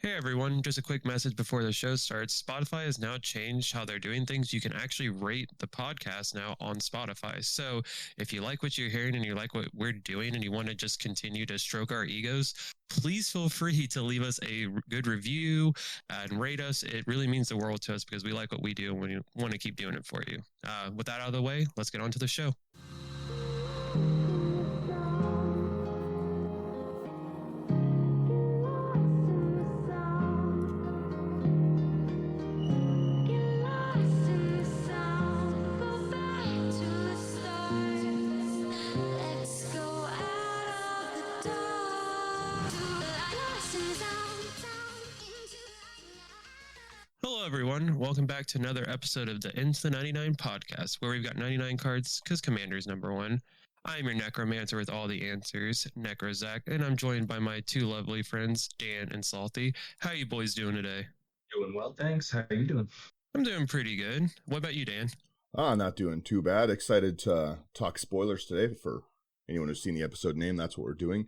Hey everyone, just a quick message before the show starts. Spotify has now changed how they're doing things. You can actually rate the podcast now on Spotify. So if you like what you're hearing and you like what we're doing and you want to just continue to stroke our egos, please feel free to leave us a good review and rate us. It really means the world to us because we like what we do and we want to keep doing it for you. With that out of the way, let's get on to the show. Hello, everyone. Welcome back to another episode of the Into the 99 podcast, where we've got 99 cards because Commander's number one. I'm your necromancer with all the answers, Necrozach, and I'm joined by my two lovely friends, Dan and Slothy. How you boys doing today? Doing well, thanks. How are you doing? I'm doing pretty good. What about you, Dan? Not doing too bad. Excited to talk spoilers today. For anyone who's seen the episode name, that's what we're doing.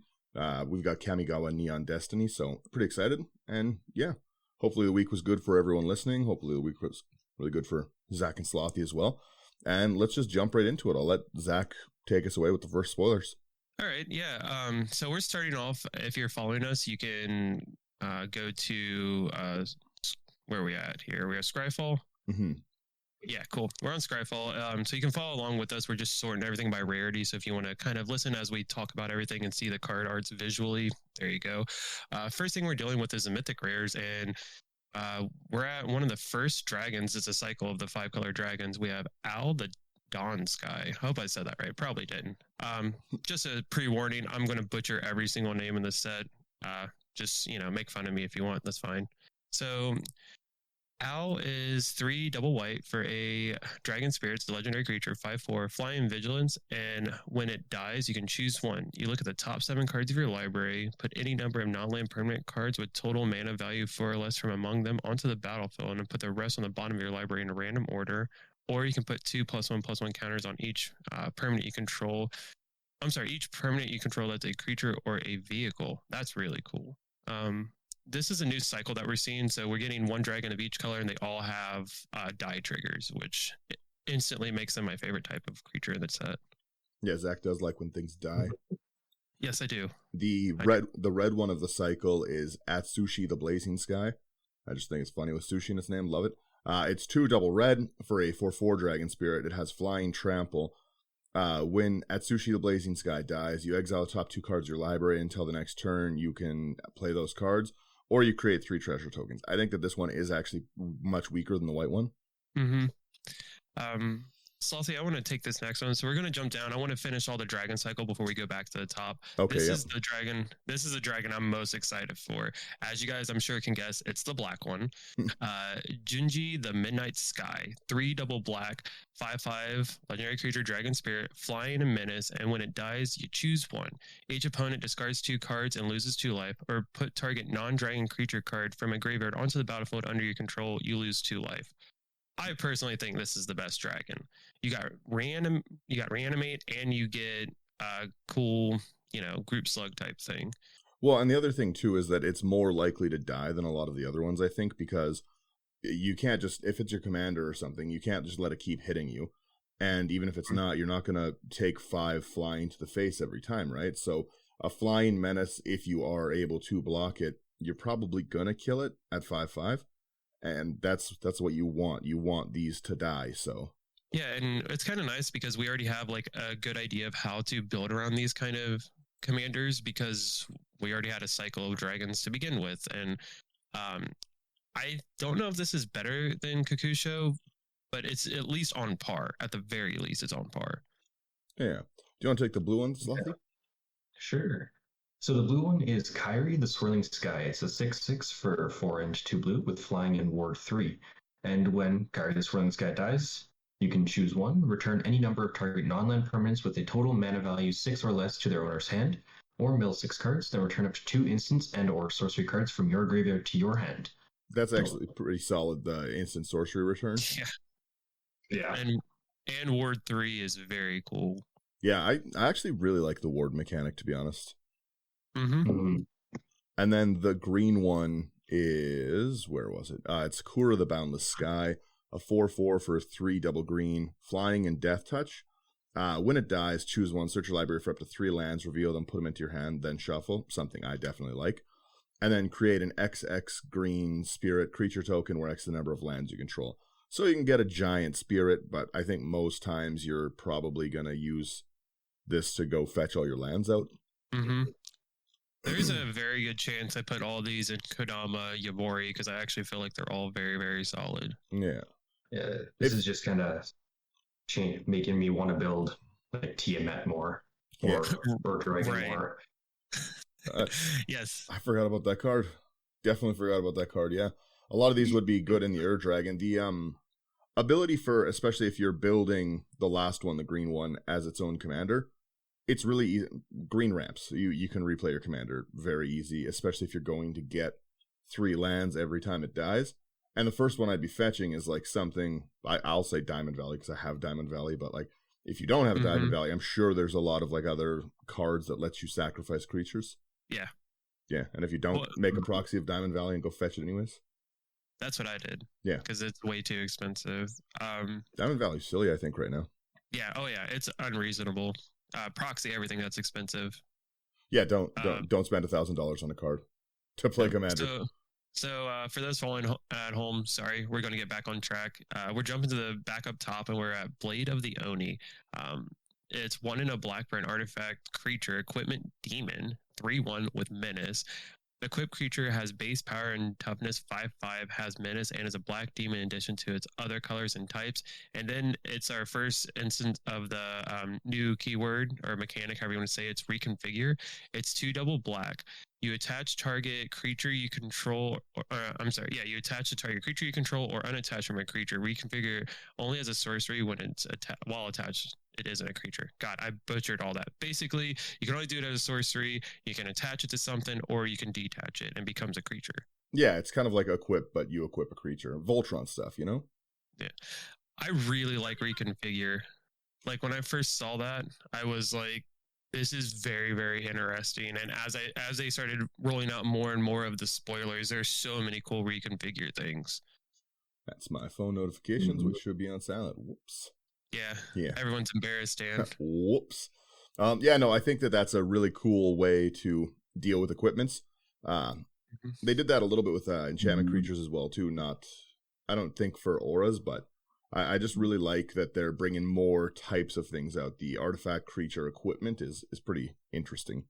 We've got Kamigawa Neon Destiny, so pretty excited. And yeah, hopefully the week was good for everyone listening. Hopefully the week was really good for Zach and Slothy as well. And let's just jump right into it. I'll let Zach take us away with the first spoilers. All right, yeah. So we're starting off. If you're following us, you can go to where are we at here? We have Scryfall. Mm-hmm. Yeah, cool. We're on Scryfall. So you can follow along with us. We're just sorting everything by rarity. So if you want to kind of listen as we talk about everything and see the card arts visually, there you go. First thing we're dealing with is the mythic rares, and we're at one of the first dragons. It's a cycle of the 5-color dragons. We have Al the Dawn Sky. I hope I said that right. Probably didn't. Just a pre-warning, I'm going to butcher every single name in the set. Just, make fun of me if you want. That's fine. So Al is 3 double white for a dragon spirit. It's a legendary creature, 5/4, flying vigilance, and when it dies, you can choose one. You look at the top 7 cards of your library, put any number of non-land permanent cards with total mana value 4 or less from among them onto the battlefield, and put the rest on the bottom of your library in a random order. Or you can put 2+1/+1 counters on each permanent you control. Each permanent you control that's a creature or a vehicle. That's really cool. This is a new cycle that we're seeing. So we're getting 1 dragon of each color, and they all have die triggers, which instantly makes them my favorite type of creature in the set. Yeah, Zach does like when things die. Yes, I do. The red one of the cycle is Atsushi the Blazing Sky. I just think it's funny with sushi in its name. Love it. It's 2 double red for a 4/4 dragon spirit. It has flying trample. When Atsushi the Blazing Sky dies, you exile the top 2 cards of your library until the next turn. You can play those cards, or you create 3 treasure tokens. I think that this one is actually much weaker than the white one. Mm-hmm. Slothy, I want to take this next one. So we're going to jump down. I want to finish all the dragon cycle before we go back to the top. Okay. This is the dragon. This is the dragon I'm most excited for. As you guys, I'm sure, can guess, it's the black one. Junji the Midnight Sky, 3 double black, 5/5, legendary creature, dragon spirit, flying and menace. And when it dies, you choose one. Each opponent discards 2 cards and loses 2 life, or put target non-dragon creature card from a graveyard onto the battlefield under your control. You lose 2 life. I personally think this is the best dragon. You got reanimate, and you get cool, group slug type thing. Well, and the other thing too is that it's more likely to die than a lot of the other ones, I think, because you can't just, if it's your commander or something, you can't just let it keep hitting you. And even if it's not, you're not going to take 5 flying to the face every time, right? So a flying menace, if you are able to block it, you're probably going to kill it at 5/5. And that's what you want. You want these to die, so. Yeah, and it's kind of nice because we already have like a good idea of how to build around these kind of commanders, because we already had a cycle of dragons to begin with. And I don't know if this is better than Kakusho, but it's at least on par. At the very least, it's on par. Yeah. Do you want to take the blue one, Slothy? Yeah. Sure. So the blue one is Kyrie the Swirling Sky. It's a 6/6 for 4 and 2 blue with flying and ward 3. And when Kyrie the Swirling Sky dies, you can choose one, return any number of target non-land permanents with a total mana value 6 or less to their owner's hand, or mill 6 cards, then return up to 2 instants and or sorcery cards from your graveyard to your hand. That's actually pretty solid, the instant sorcery return. Yeah. And ward 3 is very cool. Yeah, I actually really like the ward mechanic, to be honest. Mm-hmm. And then the green one is, where was it? It's Kura the Boundless Sky, a 4/4 for 3 double green, flying and death touch. When it dies, choose one, search your library for up to 3 lands, reveal them, put them into your hand, then shuffle, something I definitely like. And then create an XX green spirit creature token where X is the number of lands you control. So you can get a giant spirit, but I think most times you're probably going to use this to go fetch all your lands out. Mm-hmm. There's a very good chance I put all these in Kodama Yabori because I actually feel like they're all very, very solid. Yeah. This is just kind of making me want to build like Tiamat more or Dragon more. Yes. I forgot about that card. Definitely forgot about that card, yeah. A lot of these would be good in the Ur Dragon. The ability for, especially if you're building the last one, the green one, as its own commander, it's really easy. Green ramps. You can replay your commander very easy, especially if you're going to get 3 lands every time it dies. And the first one I'd be fetching is like something, I'll say Diamond Valley because I have Diamond Valley, but like if you don't have a Diamond Valley, I'm sure there's a lot of like other cards that let you sacrifice creatures. Yeah. Yeah, and if you don't make a proxy of Diamond Valley and go fetch it anyways. That's what I did. Yeah. Because it's way too expensive. Diamond Valley's silly, I think, right now. Yeah. Oh, yeah. It's unreasonable. Proxy everything that's expensive. Yeah, don't spend $1,000 on a card to play Commander. So for those following at home, sorry, we're going to get back on track. We're jumping to the back up top, and we're at Blade of the Oni. It's 1 in a black for an artifact creature, equipment demon, 3/1 with menace. The equipped creature has base power and toughness 5/5, has menace, and is a black demon in addition to its other colors and types. And then it's our first instance of the new keyword or mechanic, however you want to say it. It's reconfigure. It's 2 double black. You attach target creature you control, you attach a target creature you control or unattach from a creature. Reconfigure only as a sorcery when it's while attached. It isn't a creature. God, I butchered all that. Basically, you can only do it as a sorcery. You can attach it to something, or you can detach it and becomes a creature. Yeah, it's kind of like equip, but you equip a creature. Voltron stuff, you know? Yeah. I really like reconfigure. Like when I first saw that, I was like, this is very, very interesting. And as they started rolling out more and more of the spoilers, there's so many cool reconfigure things. That's my phone notifications, which should be on silent. Whoops. Yeah. Everyone's embarrassed, Dan. Whoops. I think that's a really cool way to deal with equipments. They did that a little bit with enchantment creatures as well, too. I don't think for auras, but I just really like that they're bringing more types of things out. The artifact creature equipment is pretty interesting.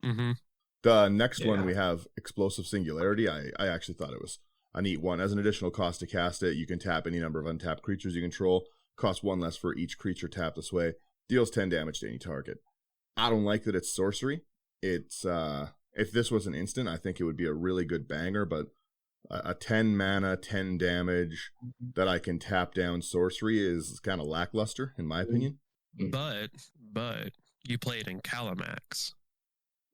The next one we have Explosive Singularity. I actually thought it was a neat one. As an additional cost to cast it, you can tap any number of untapped creatures you control. Costs 1 less for each creature tapped this way. Deals 10 damage to any target. I don't like that it's sorcery. It's if this was an instant, I think it would be a really good banger, but a 10 mana, 10 damage that I can tap down sorcery is kind of lackluster, in my opinion. But you play it in Calamax.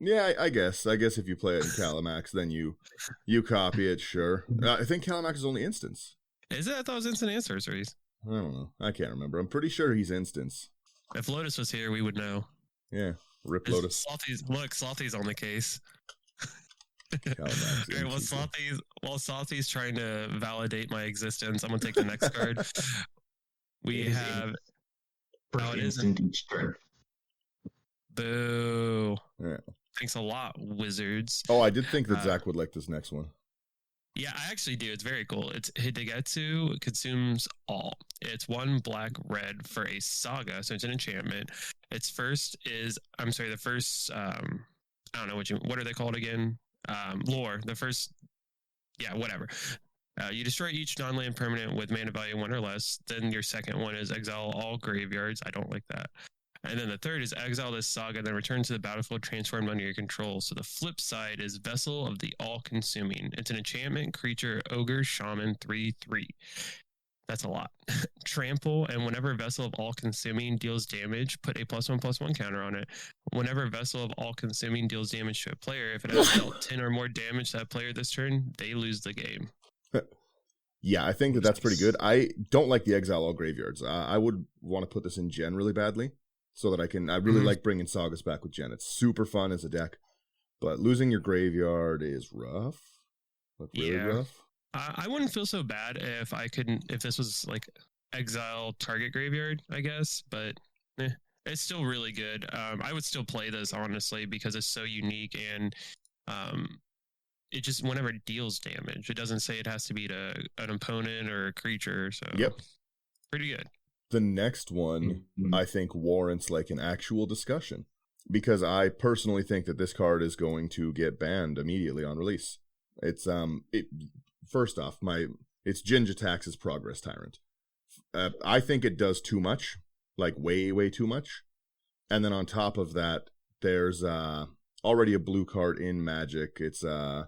Yeah, I guess. If you play it in Calamax, then you copy it, sure. I think Calamax is only instance. Is it? I thought it was instant and sorceries. I don't know. I can't remember. I'm pretty sure he's instance. If Lotus was here, we would know. Yeah, rip Lotus. Slothy's on the case. Right, while Slothy's trying to validate my existence, I'm gonna take the next card. We have. It isn't each turn. Boo. Yeah. Thanks a lot, wizards. Oh, I did think that Zach would like this next one. Yeah, I actually do. It's very cool. It's Hidegetsu consumes all. It's 1 black red for a saga, so it's an enchantment. The first I don't know what are they called again? Lore. The first, whatever. You destroy each non-land permanent with mana value 1 or less. Then your second one is exile all graveyards. I don't like that. And then the third is exile this saga, then return to the battlefield transformed under your control. So the flip side is Vessel of the All-Consuming. It's an enchantment creature, ogre, shaman, 3/3. That's a lot. Trample, and whenever Vessel of All-Consuming deals damage, put a +1/+1 counter on it. Whenever Vessel of All-Consuming deals damage to a player, if it has dealt 10 or more damage to that player this turn, they lose the game. Yeah, I think that's pretty good. I don't like the exile all graveyards. I would want to put this in Gen really badly. So that I really like bringing Sagas back with Gen. It's super fun as a deck, but losing your graveyard is rough. Look really Yeah. rough. I wouldn't feel so bad if this was like exile target graveyard, I guess, but it's still really good. I would still play this honestly because it's so unique and it just whenever it deals damage, it doesn't say it has to be to an opponent or a creature. So Yep, pretty good. The next one I think warrants like an actual discussion because I personally think that this card is going to get banned immediately on release. It's first off, it's Jin-Jitaxi's Progress Tyrant. I think it does too much, like way too much. And then on top of that, there's already a blue card in Magic. It's I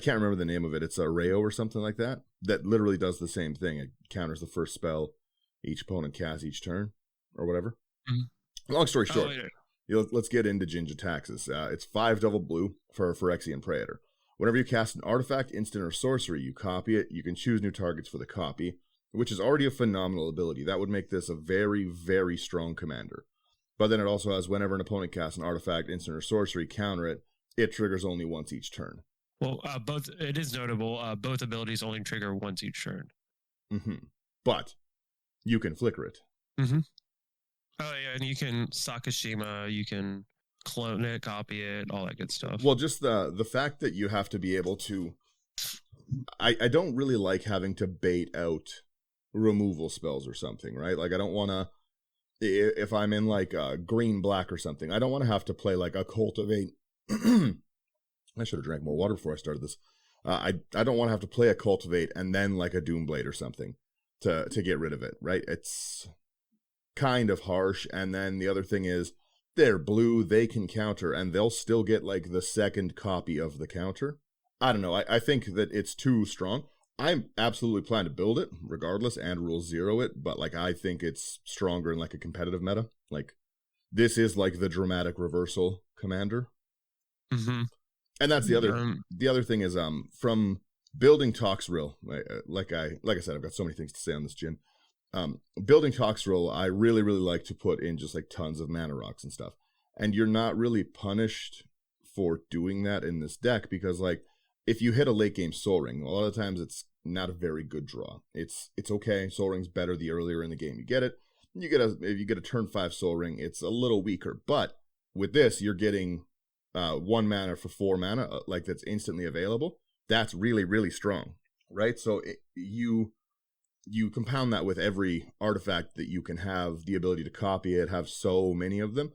can't remember the name of it. It's a Rayo or something like that. That literally does the same thing. It counters the first spell each opponent casts each turn, or whatever. Mm-hmm. Long story short, let's get into Jin-Jitaxis. It's 5 double blue for Phyrexian Praetor. Whenever you cast an artifact, instant, or sorcery, you copy it. You can choose new targets for the copy, which is already a phenomenal ability. That would make this a very strong commander. But then it also has whenever an opponent casts an artifact, instant, or sorcery, counter it. It triggers only once each turn. Well, it is notable. Both abilities only trigger once each turn. Mm-hmm. But you can flicker it. Mm-hmm. Oh yeah, and you can Sakashima, you can clone it, copy it, all that good stuff. Well, just the fact that you have to be able to... I don't really like having to bait out removal spells or something, right? Like, I don't want to... If I'm in, like, green-black or something, I don't want to have to play, like, a Cultivate... I should have drank more water before I started this. I don't want to have to play a Cultivate and then, like, a Doomblade or something to get rid of it, right? It's kind of harsh. And then the other thing is, they're blue, they can counter, and they'll still get, like, the second copy of the counter. I don't know, I think that it's too strong. I'm absolutely planning to build it, regardless, and rule 0 it, but, like, I think it's stronger in, like, a competitive meta. Like, this is, like, the dramatic reversal commander. Mm-hmm. And that's the other thing is, from building Toxrill, like I said, I've got so many things to say on this, Jin. Building Toxrill, I really like to put in just like tons of mana rocks and stuff. And you're not really punished for doing that in this deck because, like, if you hit a late game Soul Ring, a lot of times it's not a very good draw. It's okay. Soul Ring's better the earlier in the game you get it. If you get a turn 5 Soul Ring, it's a little weaker. But with this, you're getting 1 mana for 4 mana, like that's instantly available. That's really strong, right? So you compound that with every artifact that you can have the ability to copy it, have so many of them.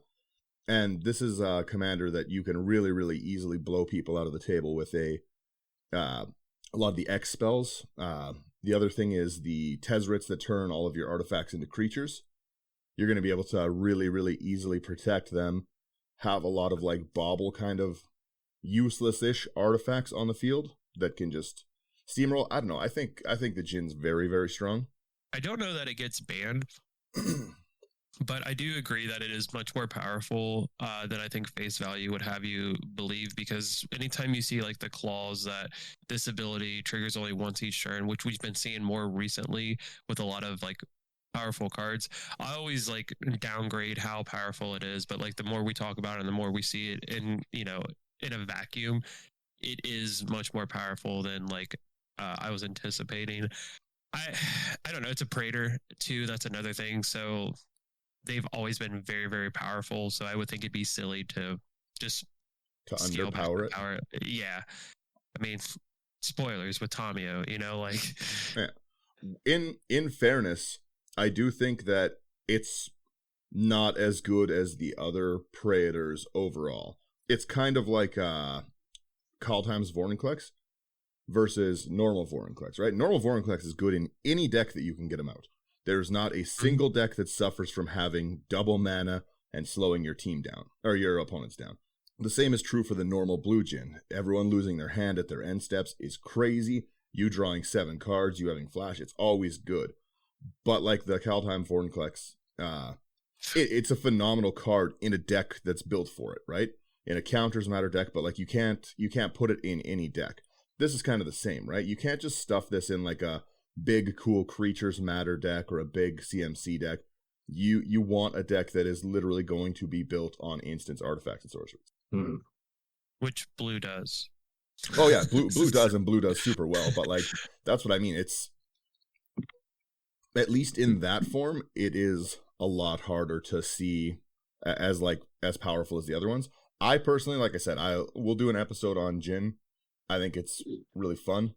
And this is a commander that you can really easily blow people out of the table with a lot of the X spells. The other thing is the Tezzerets that turn all of your artifacts into creatures. You're going to be able to really easily protect them, have a lot of like bobble kind of useless-ish artifacts on the field that can just steamroll. I don't know. I think the Jin's very strong. I don't know that it gets banned, but I do agree that it is much more powerful than I think face value would have you believe, because anytime you see like the clause that this ability triggers only once each turn, which we've been seeing more recently with a lot of like powerful cards, I always like downgrade how powerful it is, but like the more we talk about it and the more we see it in a vacuum, it is much more powerful than like I was anticipating. I don't know, it's a Praetor too, that's another thing. So they've always been very powerful, so I would think it'd be silly to just underpower it. Yeah, I mean, spoilers with Tamio, like yeah. In fairness, I do think that it's not as good as the other Praetors overall. It's kind of like Kaldheim's Vorinclex versus normal Vorinclex, right? Normal Vorinclex is good in any deck that you can get him out. There's not a single deck that suffers from having double mana and slowing your team down, or your opponents down. The same is true for the normal Blue Jin. Everyone losing their hand at their end steps is crazy. You drawing 7 cards, you having flash, it's always good. But like the Kaldheim Vorinclex, it's a phenomenal card in a deck that's built for it, right? In a counters matter deck, but like you can't put it in any deck. This is kind of the same, right? You can't just stuff this in like a big cool creatures matter deck or a big CMC deck. You want a deck that is literally going to be built on instants, artifacts, and sorceries. Which blue does. Oh yeah, blue does, and blue does super well. But like that's what I mean. It's at least in that form, it is a lot harder to see as powerful as the other ones. I personally, like I said, I will do an episode on Jin. I think it's really fun.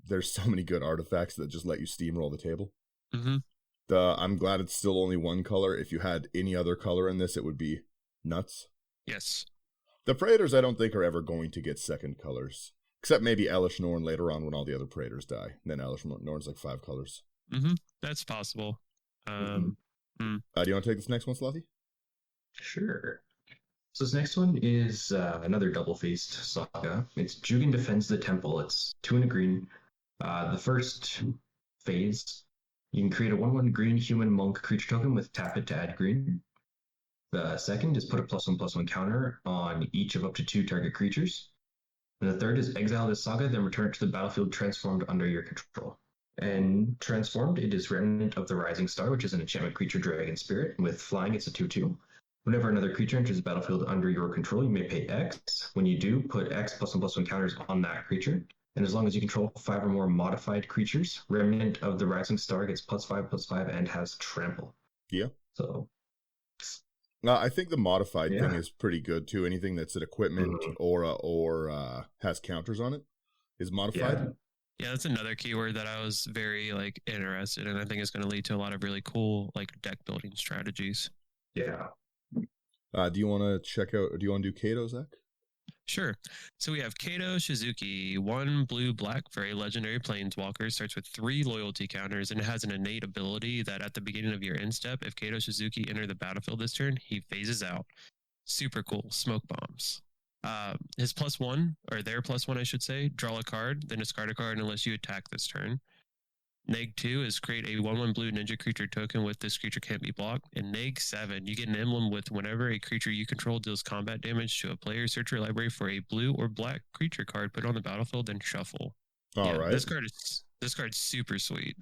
There's so many good artifacts that just let you steamroll the table. Mm-hmm. I'm glad it's still only one color. If you had any other color in this, it would be nuts. Yes. The Praetors, I don't think, are ever going to get second colors. Except maybe Elish Norn later on when all the other Praetors die. Then Elish Norn's like 5 colors. Mm-hmm. That's possible. Do you want to take this next one, Slothy? Sure. So this next one is another double-faced saga. It's Jugen Defends the Temple. It's 2 and a green. The first phase, you can create a 1/1 green human monk creature token with tap it to add green. The second is put a +1/+1 counter on each of up to 2 target creatures. And the third is exile this saga, then return it to the battlefield transformed under your control. And transformed, it is Remnant of the Rising Star, which is an enchantment creature dragon spirit. With flying, it's a 2/2. Whenever another creature enters the battlefield under your control, you may pay X. When you do, put X +1/+1 counters on that creature. And as long as you control 5 or more modified creatures, Remnant of the Rising Star gets +5/+5 and has trample. Yeah. So I think the modified thing is pretty good too. Anything that's an equipment or has counters on it is modified. Yeah, that's another keyword that I was very interested in. I think it's going to lead to a lot of really cool deck building strategies. Yeah. Do you want to check out? Do you want to do Kato, Zach? Sure. So we have Kato Shizuki, 1 blue-black for a legendary planeswalker, starts with 3 loyalty counters, and it has an innate ability that at the beginning of your end step, if Kato Shizuki enter the battlefield this turn, he phases out. Super cool. Smoke bombs. His +1, or their +1, I should say, draw a card, then discard a card unless you attack this turn. Neg 2 is create a 1/1 blue ninja creature token with this creature can't be blocked. And Neg 7, you get an emblem with whenever a creature you control deals combat damage to a player, search your library for a blue or black creature card, put it on the battlefield, then shuffle. All right. This card's super sweet.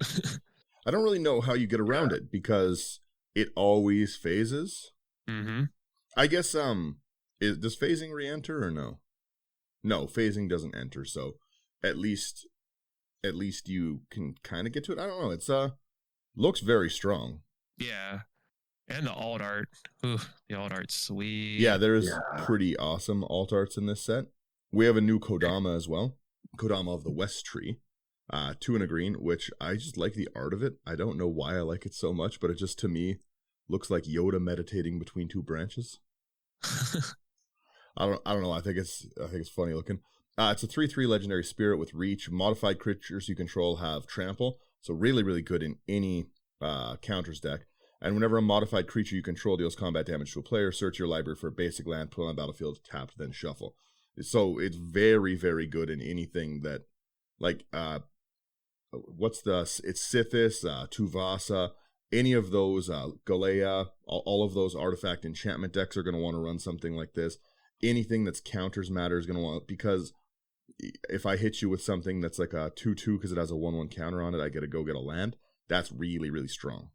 I don't really know how you get around it because it always phases. Mm-hmm. I guess does phasing re-enter or no? No, phasing doesn't enter, so at least you can kind of get to it. I don't know. It's looks very strong. Yeah. And the alt art. Ooh, the alt art's sweet. Yeah, there's pretty awesome alt arts in this set. We have a new Kodama as well. Kodama of the West Tree. 2 and a green, which I just like the art of it. I don't know why I like it so much, but it just to me looks like Yoda meditating between 2 branches. I don't know. I think it's funny looking. It's a 3/3 legendary spirit with reach. Modified creatures you control have trample, so really, really good in any counters deck. And whenever a modified creature you control deals combat damage to a player, search your library for a basic land, put on the battlefield, tapped, then shuffle. So it's very, very good in anything that, it's Sithis, Tuvasa, any of those, Galea, all of those artifact enchantment decks are going to want to run something like this. Anything that's counters matter is going to want, because if I hit you with something that's like a 2/2 because it has a 1/1 counter on it, I get to go get a land. That's really, really strong.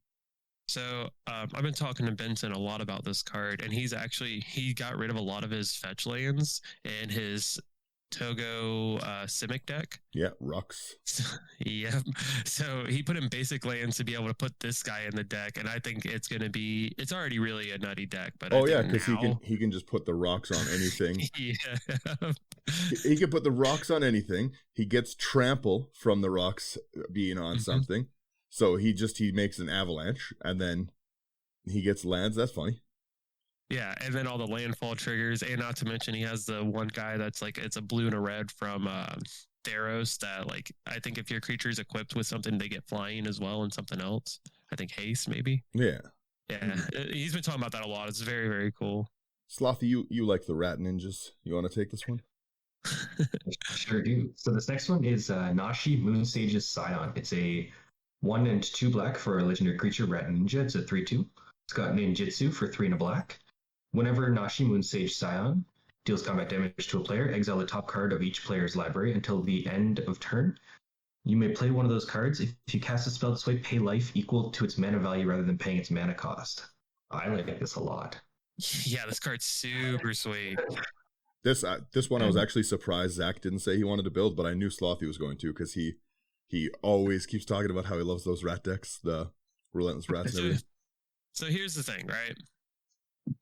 So I've been talking to Benson a lot about this card, and he got rid of a lot of his fetch lands in his Togo Simic deck. Yeah, Rux. Yeah. So he put in basic lands to be able to put this guy in the deck, and I think it's already really a nutty deck. But because he can just put the rocks on anything. Yeah. He can put the rocks on anything. He gets trample from the rocks being on something. So he makes an avalanche, and then he gets lands. That's funny. Yeah, and then all the landfall triggers, and not to mention he has the one guy that's it's a blue and a red from Theros that I think if your creature is equipped with something, they get flying as well and something else. I think haste maybe. Yeah. Yeah, he's been talking about that a lot. It's very, very cool. Slothy, you like the rat ninjas. You want to take this one? Sure do. So this next one is Nashi Moonsage's Scion. It's a 1 and 2 black for a legendary creature, rat ninja. It's a 3/2. It's got ninjutsu for 3 and a black. Whenever Nashi Moonsage Scion deals combat damage to a player, exile the top card of each player's library until the end of turn. You may play one of those cards. If you cast a spell this way, pay life equal to its mana value rather than paying its mana cost. I like this a lot. Yeah, this card's super sweet. This one I was actually surprised Zach didn't say he wanted to build, but I knew Slothy was going to because he always keeps talking about how he loves those rat decks, the Relentless Rats and everything. So here's the thing, right?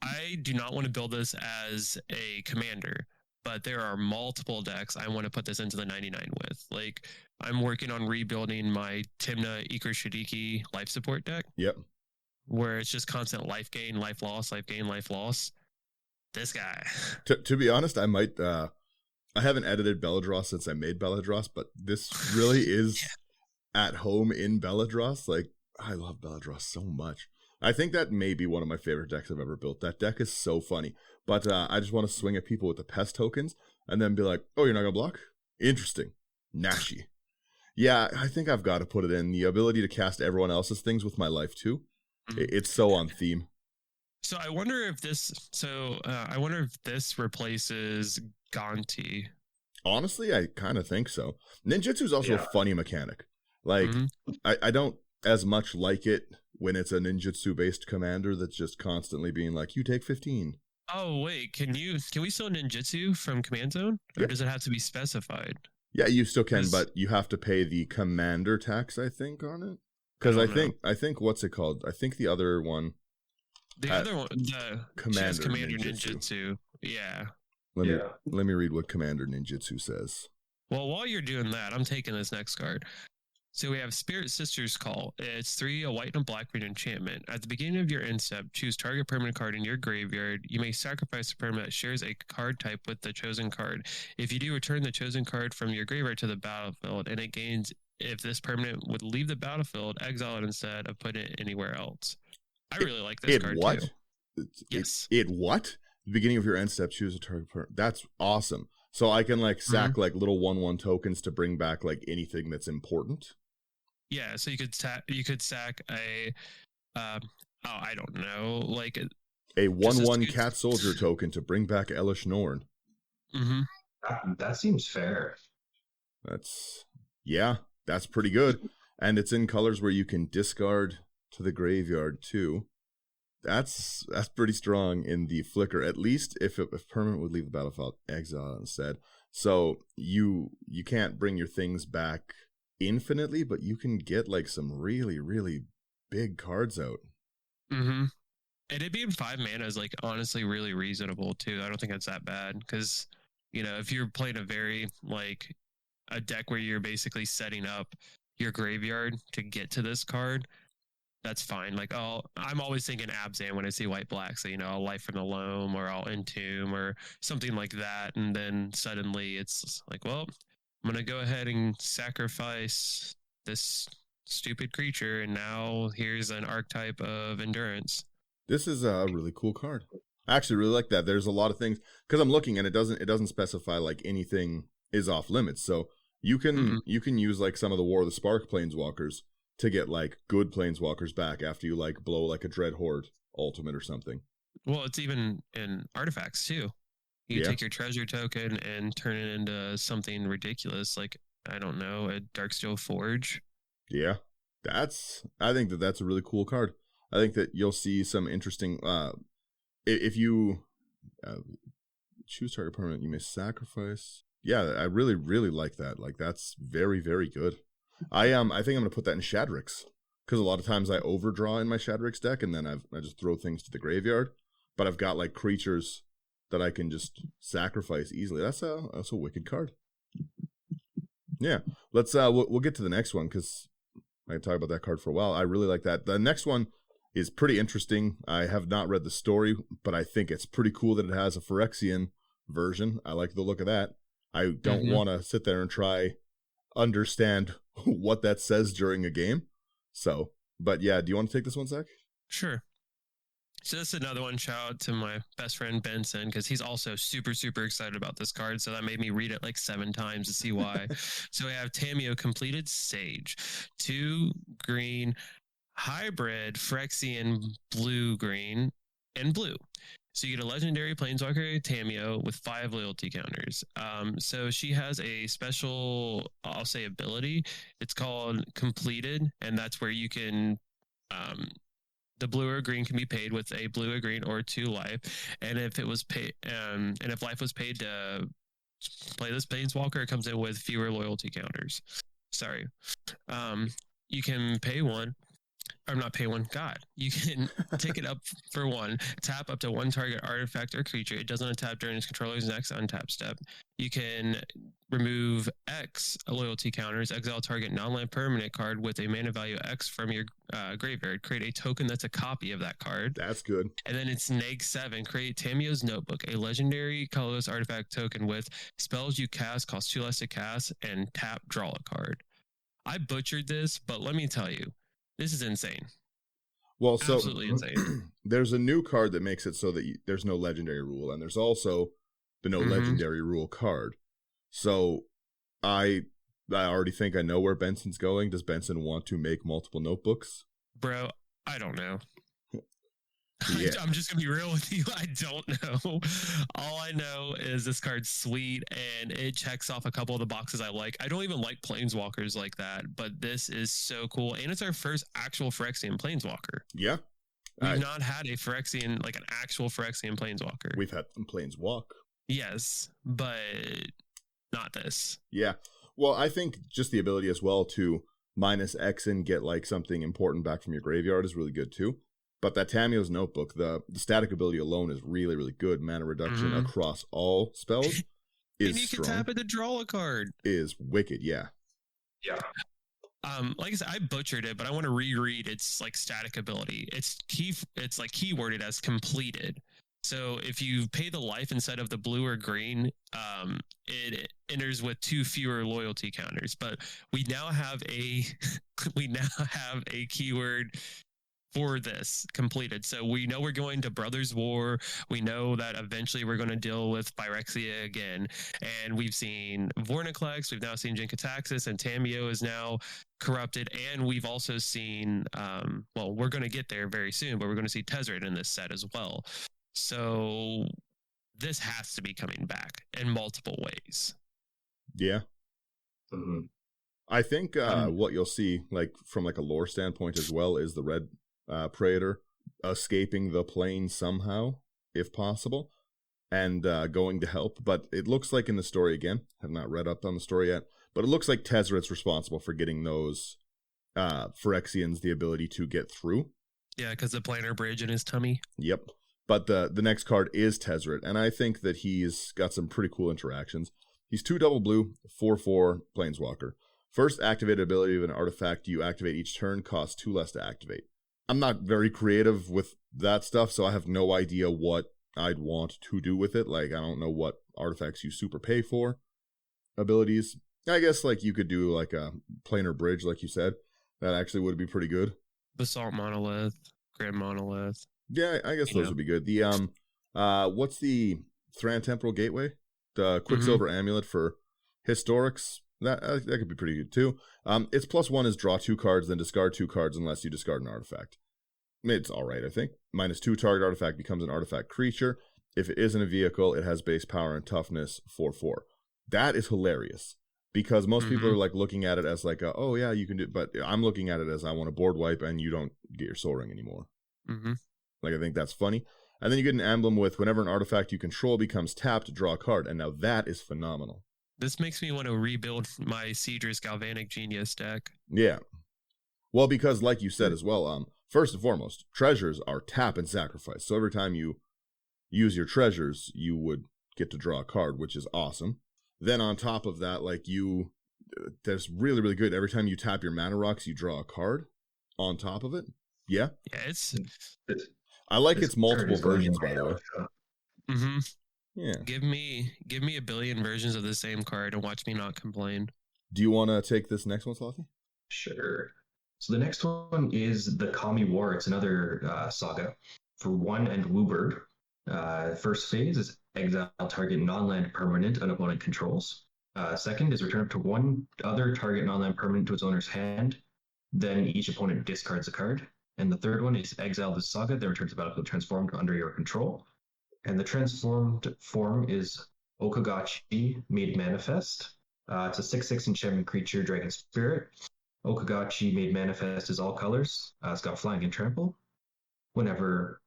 I do not want to build this as a commander, but there are multiple decks I want to put this into the 99 with. Like, I'm working on rebuilding my Timna Iker Shadiki life support deck. Yep. Where it's just constant life gain, life loss, life gain, life loss. This guy. To be honest, I might I haven't edited Belladross since I made Belladross, but this really is at home in Belladross. Like, I love Belladross so much. I think that may be one of my favorite decks I've ever built. That deck is so funny. But I just want to swing at people with the pest tokens and then be like, oh, you're not going to block? Interesting. Nashi. Yeah, I think I've got to put it in. The ability to cast everyone else's things with my life too. It's so on theme. So I wonder if this replaces Gonti. Honestly, I kind of think so. Ninjutsu is also a funny mechanic. Like, I don't as much like it when it's a ninjutsu-based commander that's just constantly being like, you take 15. Oh, wait, can we still ninjutsu from Command Zone? Or does it have to be specified? Yeah, you still can, but you have to pay the commander tax, I think, on it. Because I think what's it called? I think the other one. The other one, the Commander Ninjutsu. Yeah. Let me read what Commander Ninjutsu says. Well, while you're doing that, I'm taking this next card. So we have Spirit Sister's Call. It's 3, a white and a black for an enchantment. At the beginning of your end step, choose target permanent card in your graveyard. You may sacrifice a permanent that shares a card type with the chosen card. If you do, return the chosen card from your graveyard to the battlefield, and it gains. If this permanent would leave the battlefield, exile it instead of putting it anywhere else. I really like this card what? Too. Yes. It what? The beginning of your end step, choose a target permanent. That's awesome. So I can like sack like little 1/1 tokens to bring back like anything that's important. Yeah, so you could sack a I don't know, like a 1/1 cat soldier token to bring back Elish Norn. That seems fair. That's pretty good. And it's in colors where you can discard to the graveyard too. That's pretty strong in the flicker. At least if permanent would leave the battlefield, exile instead. So you can't bring your things back infinitely, but you can get like some really, really big cards out. And it being 5 mana is like honestly really reasonable too. I don't think that's that bad because if you're playing a very like a deck where you're basically setting up your graveyard to get to this card, that's fine. Like, I'm always thinking Abzan when I see white black. So, I'll Life from the Loam or I'll Entomb or something like that. And then suddenly it's like, well, I'm going to go ahead and sacrifice this stupid creature. And now here's an archetype of Endurance. This is a really cool card. I actually really like that. There's a lot of things because I'm looking and it doesn't specify like anything is off limits. So you can use like some of the War of the Spark planeswalkers to get like good planeswalkers back after you like blow like a Dread Horde ultimate or something. Well, it's even in artifacts too. You take your treasure token and turn it into something ridiculous, like I don't know, a Darksteel Forge. Yeah, I think that's a really cool card. I think that you'll see some interesting. If you choose target permanent, you may sacrifice. Yeah, I really, really like that. Like that's very, very good. I think I'm gonna put that in Shadrix because a lot of times I overdraw in my Shadrix deck and then I just throw things to the graveyard. But I've got like creatures that I can just sacrifice easily. That's a wicked card. Yeah, let's we'll get to the next one because I can talk about that card for a while. I really like that. The next one is pretty interesting. I have not read the story, but I think it's pretty cool that it has a Phyrexian version. I like the look of that. I don't want to sit there and try understand what that says during a game. So, but yeah, do you want to take this one, Zach? Sure. So this is another one. Shout out to my best friend Benson because he's also super, super excited about this card. So that made me read it like 7 times to see why. So we have Tamiyo Completed Sage, 2 green hybrid Phyrexian blue-green and blue. So you get a legendary planeswalker Tamiyo with 5 loyalty counters. So she has a special, I'll say, ability. It's called Completed, and that's where you can The blue or green can be paid with a blue or green or 2 life, and if it was paid, and if life was paid to play this planeswalker, it comes in with fewer loyalty counters. Sorry, you can pay 1. Or not pay 1. God, you can take it up for 1. Tap up to 1 target artifact or creature. It doesn't untap during its controller's next untap step. You can remove X loyalty counters. Exile target non-land permanent card with a mana value X from your graveyard. Create a token that's a copy of that card. That's good. And then it's -7. Create Tamio's Notebook, a legendary colorless artifact token with spells you cast cost 2 less to cast, and tap, draw a card. I butchered this, but let me tell you, this is insane. Well, so absolutely insane. There's a new card that makes it so that there's no legendary rule, and there's also the no legendary rule card. So I already think I know where Benson's going. Does Benson want to make multiple notebooks? Bro, I don't know. Yeah. I'm just gonna be real with you. I don't know. All I know is this card's sweet and it checks off a couple of the boxes I like. I don't even like planeswalkers like that, but this is so cool. And it's our first actual Phyrexian planeswalker. Yeah. We've not had a Phyrexian, like an actual Phyrexian planeswalker. We've had some planeswalk. Yes, but not this. Yeah. Well, I think just the ability as well to -X and get like something important back from your graveyard is really good too. But that Tamio's Notebook, the static ability alone is really, really good. Mana reduction across all spells is and you strong. can tap it to draw a card. Is wicked, yeah. Yeah. Like I said, I butchered it, but I want to reread its like static ability. It's like keyworded as completed. So if you pay the life instead of the blue or green, it enters with 2 fewer loyalty counters. But we now have a keyword for this completed. So we know we're going to Brothers War. We know that eventually we're going to deal with Phyrexia again. And we've seen Vornaclex, we've now seen Jinkataxis, and Tamio is now corrupted. And we've also seen, well, we're going to get there very soon, but we're going to see Tezzeret in this set as well. So this has to be coming back in multiple ways. Yeah. Mm-hmm. I think what you'll see, like from like a lore standpoint as well, is the red Praetor escaping the plane somehow, if possible, and going to help. But it looks like in the story, again, have not read up on the story yet, but it looks like Tezzeret's responsible for getting those Phyrexians the ability to get through. Yeah, because the planar bridge in his tummy. Yep. But the next card is Tezzeret, and I think that he's got some pretty cool interactions. He's 2 double blue, 4/4 planeswalker. First activated ability of an artifact you activate each turn costs 2 less to activate. I'm not very creative with that stuff, so I have no idea what I'd want to do with it. Like, I don't know what artifacts you super pay for. Abilities, I guess, like, you could do, like, a planar bridge, like you said. That actually would be pretty good. Basalt Monolith, Grand Monolith. Yeah, I guess those would be good. The, what's the Thran Temporal Gateway? The Quicksilver Amulet for Historics. That could be pretty good too. Its +1 is draw 2 cards, then discard 2 cards unless you discard an artifact. It's alright, I think. -2 target artifact becomes an artifact creature. If it isn't a vehicle, it has base power and toughness 4/4. That is hilarious. Because most people are like looking at it as like, oh yeah, you can do it. But I'm looking at it as I want a board wipe and you don't get your Soul Ring anymore. Like, I think that's funny. And then you get an emblem with whenever an artifact you control becomes tapped, draw a card. And now that is phenomenal. This makes me want to rebuild my Cedrus Galvanic Genius deck. Yeah. Well, because like you said as well, first and foremost, treasures are tap and sacrifice. So every time you use your treasures, you would get to draw a card, which is awesome. Then on top of that, like that's really, really good. Every time you tap your mana rocks, you draw a card on top of it. Yeah. Yeah, I like its multiple versions, by the way. Yeah. Give me a billion versions of the same card and watch me not complain. Do you want to take this next one, Slothy? Sure. So the next one is the Kami War. It's another saga for 1 and Wooburg. First phase is exile target non-land permanent an opponent controls. Second is return up to 1 other target non-land permanent to its owner's hand. Then each opponent discards a card. And the third one is exile this saga, then return to the battlefield transformed under your control. And the transformed form is Okagachi Made Manifest. It's a 6/6 enchantment creature, Dragon Spirit. Okagachi Made Manifest is all colors. It's got flying and trample. whenever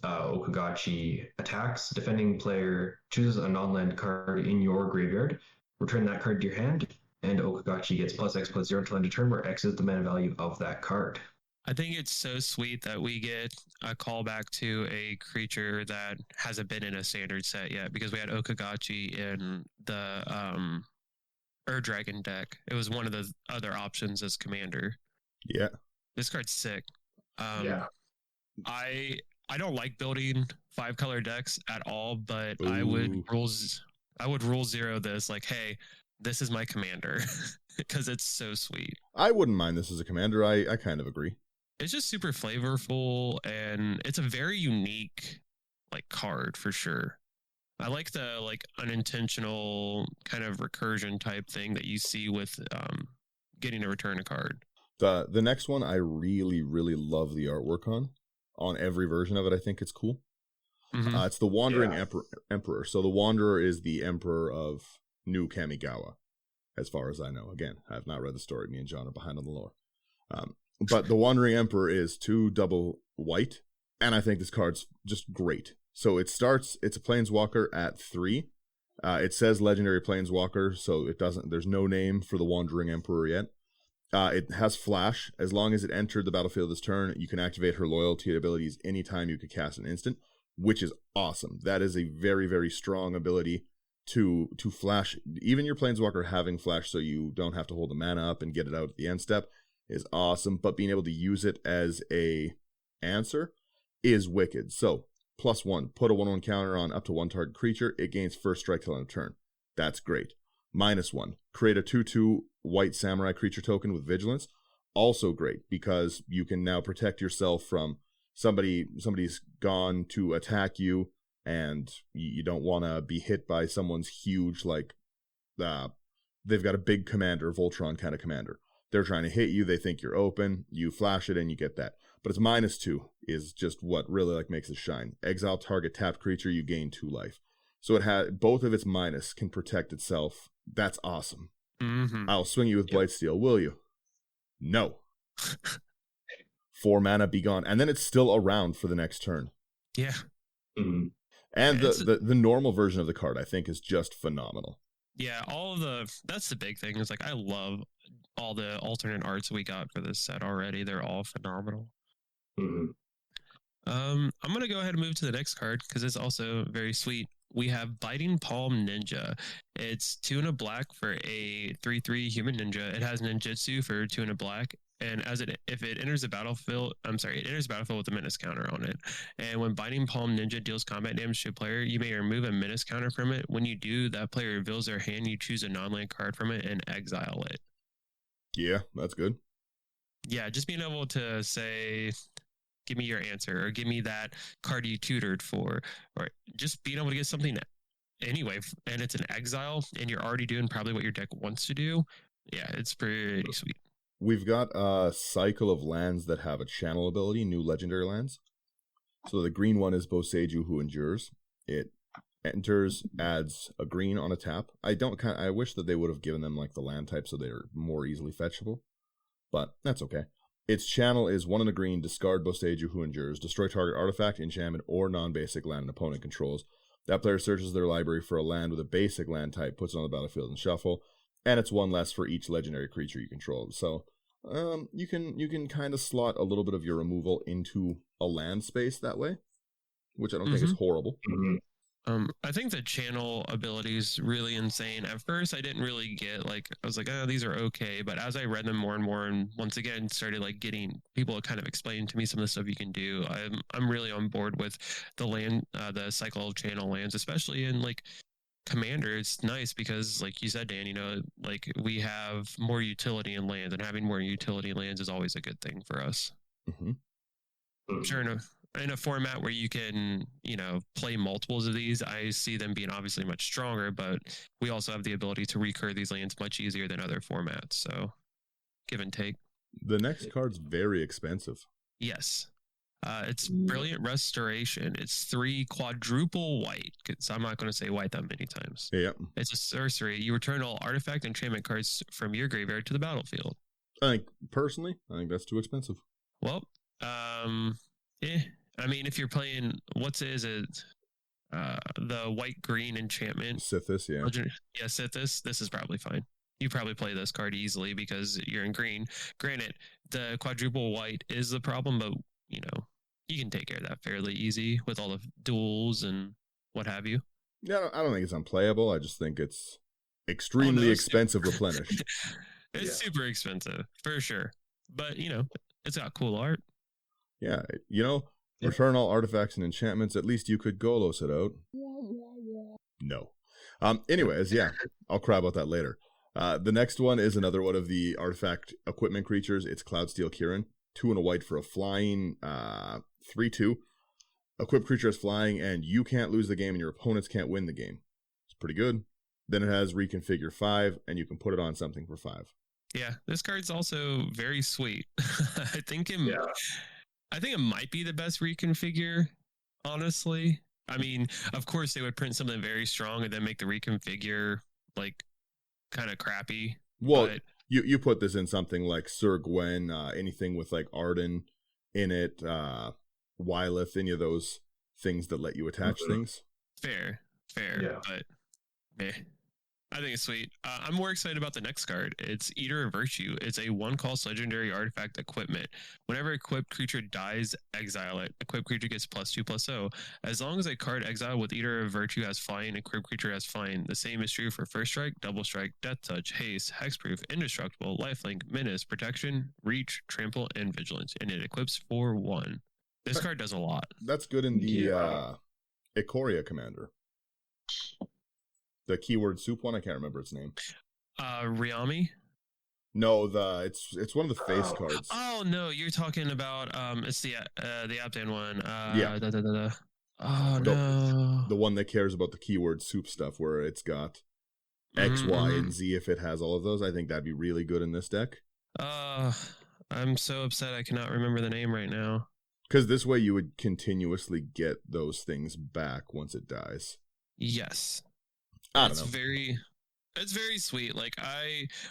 Okagachi attacks, defending player chooses a non-land card in your graveyard, return that card to your hand, and Okagachi gets +X+0 until end of turn, where X is the mana value of that card. I think it's so sweet that we get a callback to a creature that hasn't been in a standard set yet, because we had Okagachi in the Dragon deck. It was one of the other options as commander. Yeah. This card's sick. Yeah. I don't like building 5-color decks at all, but Ooh. I would rule zero this, like, hey, this is my commander, because it's so sweet. I wouldn't mind this as a commander. I kind of agree. It's just super flavorful, and it's a very unique like card for sure. I like the like unintentional kind of recursion type thing that you see with getting to return a card. The next one I really, really love the artwork on every version of it. I think it's cool. Mm-hmm. It's the Wandering Emperor. So the Wanderer is the emperor of New Kamigawa, as far as I know. Again, I have not read the story. Me and John are behind on the lore. But the Wandering Emperor is 2 double white, and I think this card's just great. So it's a Planeswalker at 3. It says Legendary Planeswalker, so there's no name for the Wandering Emperor yet. It has Flash. As long as it entered the battlefield this turn, you can activate her loyalty abilities anytime you could cast an instant, which is awesome. That is a very, very strong ability to flash. Even your Planeswalker having Flash so you don't have to hold the mana up and get it out at the end step is awesome, but being able to use it as a answer is wicked. So, +1, put a 1/1 counter on up to 1 target creature. It gains first strike till end of turn. That's great. -1, create a 2/2 white samurai creature token with vigilance. Also great, because you can now protect yourself from somebody's gone to attack you, and you don't want to be hit by someone's huge, like, they've got a big commander, Voltron kind of commander. They're trying to hit you, they think you're open, you flash it and you get that. But it's -2 is just what really like makes it shine. Exile target tapped creature, you gain 2 life. So it had both of its minus can protect itself. That's awesome. Mm-hmm. I'll swing you with Blightsteel, will you? No. 4 mana, be gone. And then it's still around for the next turn. Yeah. Mm-hmm. And the normal version of the card, I think, is just phenomenal. Yeah, that's the big thing. Is like I love all the alternate arts we got for this set already. They're all phenomenal. Mm-hmm. I'm gonna go ahead and move to the next card because it's also very sweet. We have Biting Palm Ninja. It's 2 and a black for a 3/3 human ninja. It has ninjutsu for 2 and a black. And if it enters the battlefield, it enters the battlefield with a menace counter on it. And when Biting Palm Ninja deals combat damage to a player, you may remove a menace counter from it. When you do, that player reveals their hand. You choose a non-land card from it and exile it. Yeah, that's good. Yeah, just being able to say, give me your answer, or give me that card you tutored for, or just being able to get something anyway, and it's an exile, and you're already doing probably what your deck wants to do. Yeah, it's pretty sweet. We've got a cycle of lands that have a channel ability, new legendary lands. So the green one is Boseiju, who endures. It enters, adds a green on a tap. I wish that they would have given them like the land type so they're more easily fetchable, but that's okay. Its channel is 1 and a green, discard Boseiju, who endures, destroy target artifact, enchantment, or non-basic land an opponent controls. That player searches their library for a land with a basic land type, puts it on the battlefield and shuffle, and it's 1 less for each legendary creature you control. So you can kind of slot a little bit of your removal into a land space that way, which I don't think is horrible. Mm-hmm. I think the channel ability is really insane. At first, I didn't really get, like, I was like, oh, these are okay. But as I read them more and more, and once again started like getting people kind of explaining to me some of the stuff you can do, I'm really on board with the cycle of channel lands, especially in like Commander. It's nice because, like you said, Dan, like we have more utility in lands, and having more utility in lands is always a good thing for us. Mm-hmm. Sure enough. In a format where you can, play multiples of these, I see them being obviously much stronger, but we also have the ability to recur these lands much easier than other formats. So, give and take. The next card's very expensive. Yes. It's Brilliant Restoration. It's 3 quadruple white, because I'm not going to say white that many times. Yeah. It's a sorcery. You return all artifact and enchantment cards from your graveyard to the battlefield. Personally, I think that's too expensive. Well, I mean, if you're playing, is it? The white green enchantment. Sithis, yeah. Yeah, Sithis. This is probably fine. You probably play this card easily because you're in green. Granted, the quadruple white is the problem, but you know, you can take care of that fairly easy with all the duels and what have you. Yeah, I don't think it's unplayable. I just think it's extremely expensive replenished. It's super expensive, for sure. But, you know, it's got cool art. Yeah, you know, return all artifacts and enchantments. At least you could Golos it out. No. Anyways, yeah, I'll cry about that later. The next one is another one of the artifact equipment creatures. It's Cloudsteel Kirin. 2 and a white for a flying 3/2. Equipped creature is flying, and you can't lose the game, and your opponents can't win the game. It's pretty good. Then it has Reconfigure 5, and you can put it on something for 5. Yeah, this card's also very sweet. I think it might be the best Reconfigure, honestly. I mean, of course, they would print something very strong and then make the Reconfigure, like, kind of crappy. Well, but you put this in something like Sir Gwen, anything with, like, Arden in it, Wylith, any of those things that let you attach things. Fair, yeah. But I think it's sweet. I'm more excited about the next card. It's Eater of Virtue. It's a 1-cost legendary artifact equipment. Whenever equipped creature dies, exile it. Equipped creature gets +2/+0. As long as a card exiled with Eater of Virtue has flying, equipped creature has flying. The same is true for First Strike, Double Strike, Death Touch, Haste, Hexproof, Indestructible, Lifelink, Menace, Protection, Reach, Trample, and Vigilance. And it equips for 1. This card does a lot. That's good in the Ikoria Commander. The keyword soup one, I can't remember its name. Riami? No, it's one of the face cards. Oh no, you're talking about it's the Abdan one. Yeah. Oh no. The one that cares about the keyword soup stuff, where it's got X, Y, and Z. If it has all of those, I think that'd be really good in this deck. I'm so upset I cannot remember the name right now. Because this way you would continuously get those things back once it dies. Yes. I don't know. It's very sweet. Like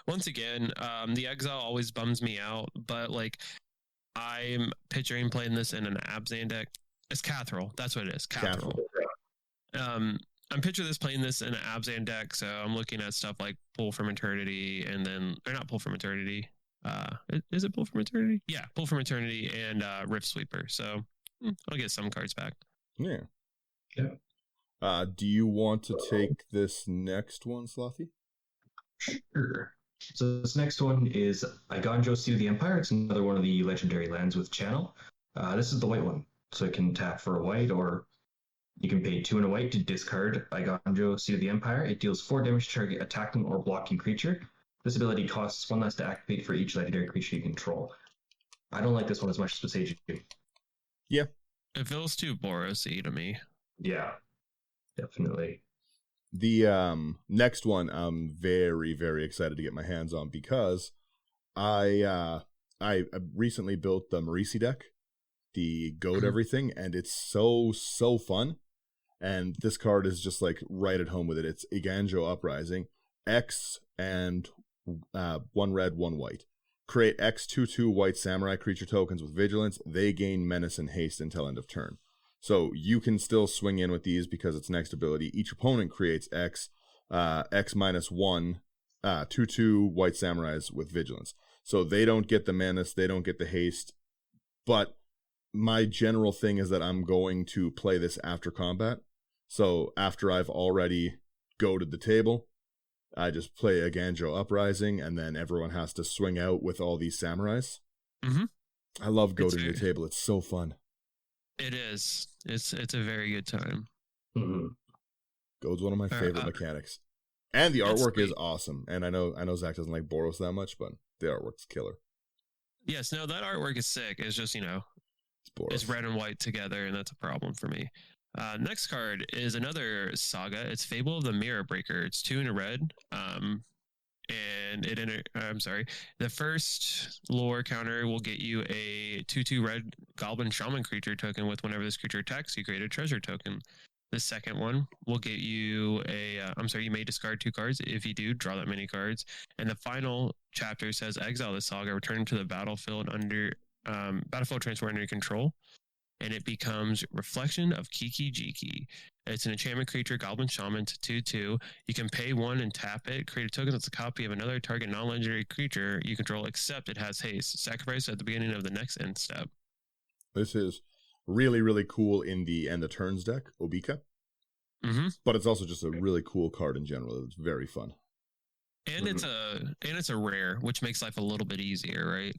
once again, the exile always bums me out, but like I'm picturing playing this in an Abzan deck. It's Cathrall. That's what it is. Cathrall. I'm picturing playing this in an Abzan deck, so I'm looking at stuff like Pull from Eternity, and then or not Pull from Eternity. Is it Pull from Eternity? Yeah, Pull from Eternity and Rift Sweeper. So I'll get some cards back. Yeah. Do you want to take this next one, Slothy? Sure. So this next one is Iganjo, Seat of the Empire. It's another one of the legendary lands with channel. This is the white one. So it can tap for a white, or you can pay 2 and a white to discard Iganjo, Seat of the Empire. It deals 4 damage to target attacking or blocking creature. This ability costs 1 less to activate for each legendary creature you control. I don't like this one as much as Besage do. Yeah. It feels too Boros-y to me. Yeah. Definitely. The next one I'm very, very excited to get my hands on, because I recently built the Marisi deck, the Goat everything, and it's so fun. And this card is just like right at home with it. It's Iganjo Uprising, X and 1 red, 1 white. Create X 2/2 white samurai creature tokens with vigilance. They gain menace and haste until end of turn. So you can still swing in with these because it's next ability. Each opponent creates X, X -1, 2/2 white samurais with vigilance. So they don't get the menace, they don't get the haste. But my general thing is that I'm going to play this after combat. So after I've already goated the table, I just play a Iganjo Uprising, and then everyone has to swing out with all these samurais. Mm-hmm. I love goating the table. It's so fun. It is. It's a very good time. Mm-hmm. Goad's one of my favorite mechanics. And the artwork is awesome. And I know Zach doesn't like Boros that much, but the artwork's killer. Yes, no, that artwork is sick. It's just, it's red and white together, and that's a problem for me. Next card is another saga. It's Fable of the Mirror Breaker. It's 2 in a red. And the first lore counter will get you a 2/2 red Goblin Shaman creature token with whenever this creature attacks, you create a treasure token. The second one will get you you may discard 2 cards. If you do, draw that many cards. And the final chapter says exile the saga, return to the battlefield under battlefield transfer under your control. and it becomes Reflection of Kiki Jiki. It's an enchantment creature, Goblin Shaman. It's a 2/2. You can pay 1 and tap it. Create a token that's a copy of another target non-legendary creature you control, except it has haste. Sacrifice at the beginning of the next end step. This is really, really cool in the end of turns deck, Obika. But it's also just a really cool card in general. It's very fun. And it's a rare, which makes life a little bit easier, right?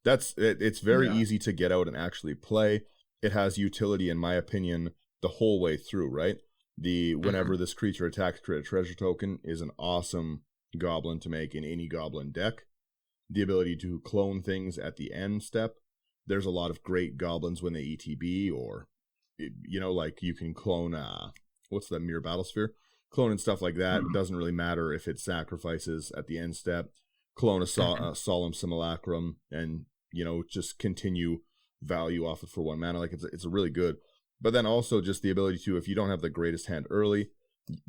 It's very easy to get out and actually play. It has utility, in my opinion, the whole way through, right? Whenever this creature attacks, create a treasure token is an awesome goblin to make in any goblin deck. The ability to clone things at the end step. There's a lot of great goblins when they ETB, or, like you can clone, what's the Mirror Battlesphere? Clone and stuff like that. It doesn't really matter if it sacrifices at the end step. Clone a Solemn Simulacrum and, just continue value off it for 1 mana. Like, it's really good. But then also just the ability to, if you don't have the greatest hand early,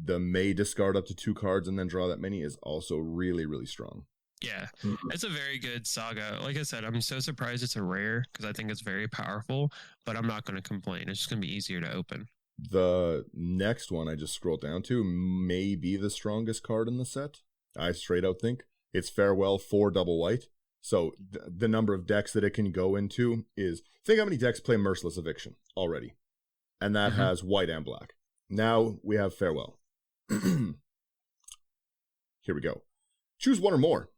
the may discard up to 2 cards and then draw that many is also really, really strong. Yeah, it's a very good saga. Like I said, I'm so surprised it's a rare because I think it's very powerful, but I'm not going to complain. It's just going to be easier to open. The next one I just scrolled down to may be the strongest card in the set. I straight out think it's Farewell 4 double white. So the number of decks that it can go into is, think how many decks play Merciless Eviction already. And that has white and black. Now we have Farewell. Here we go. Choose 1 or more.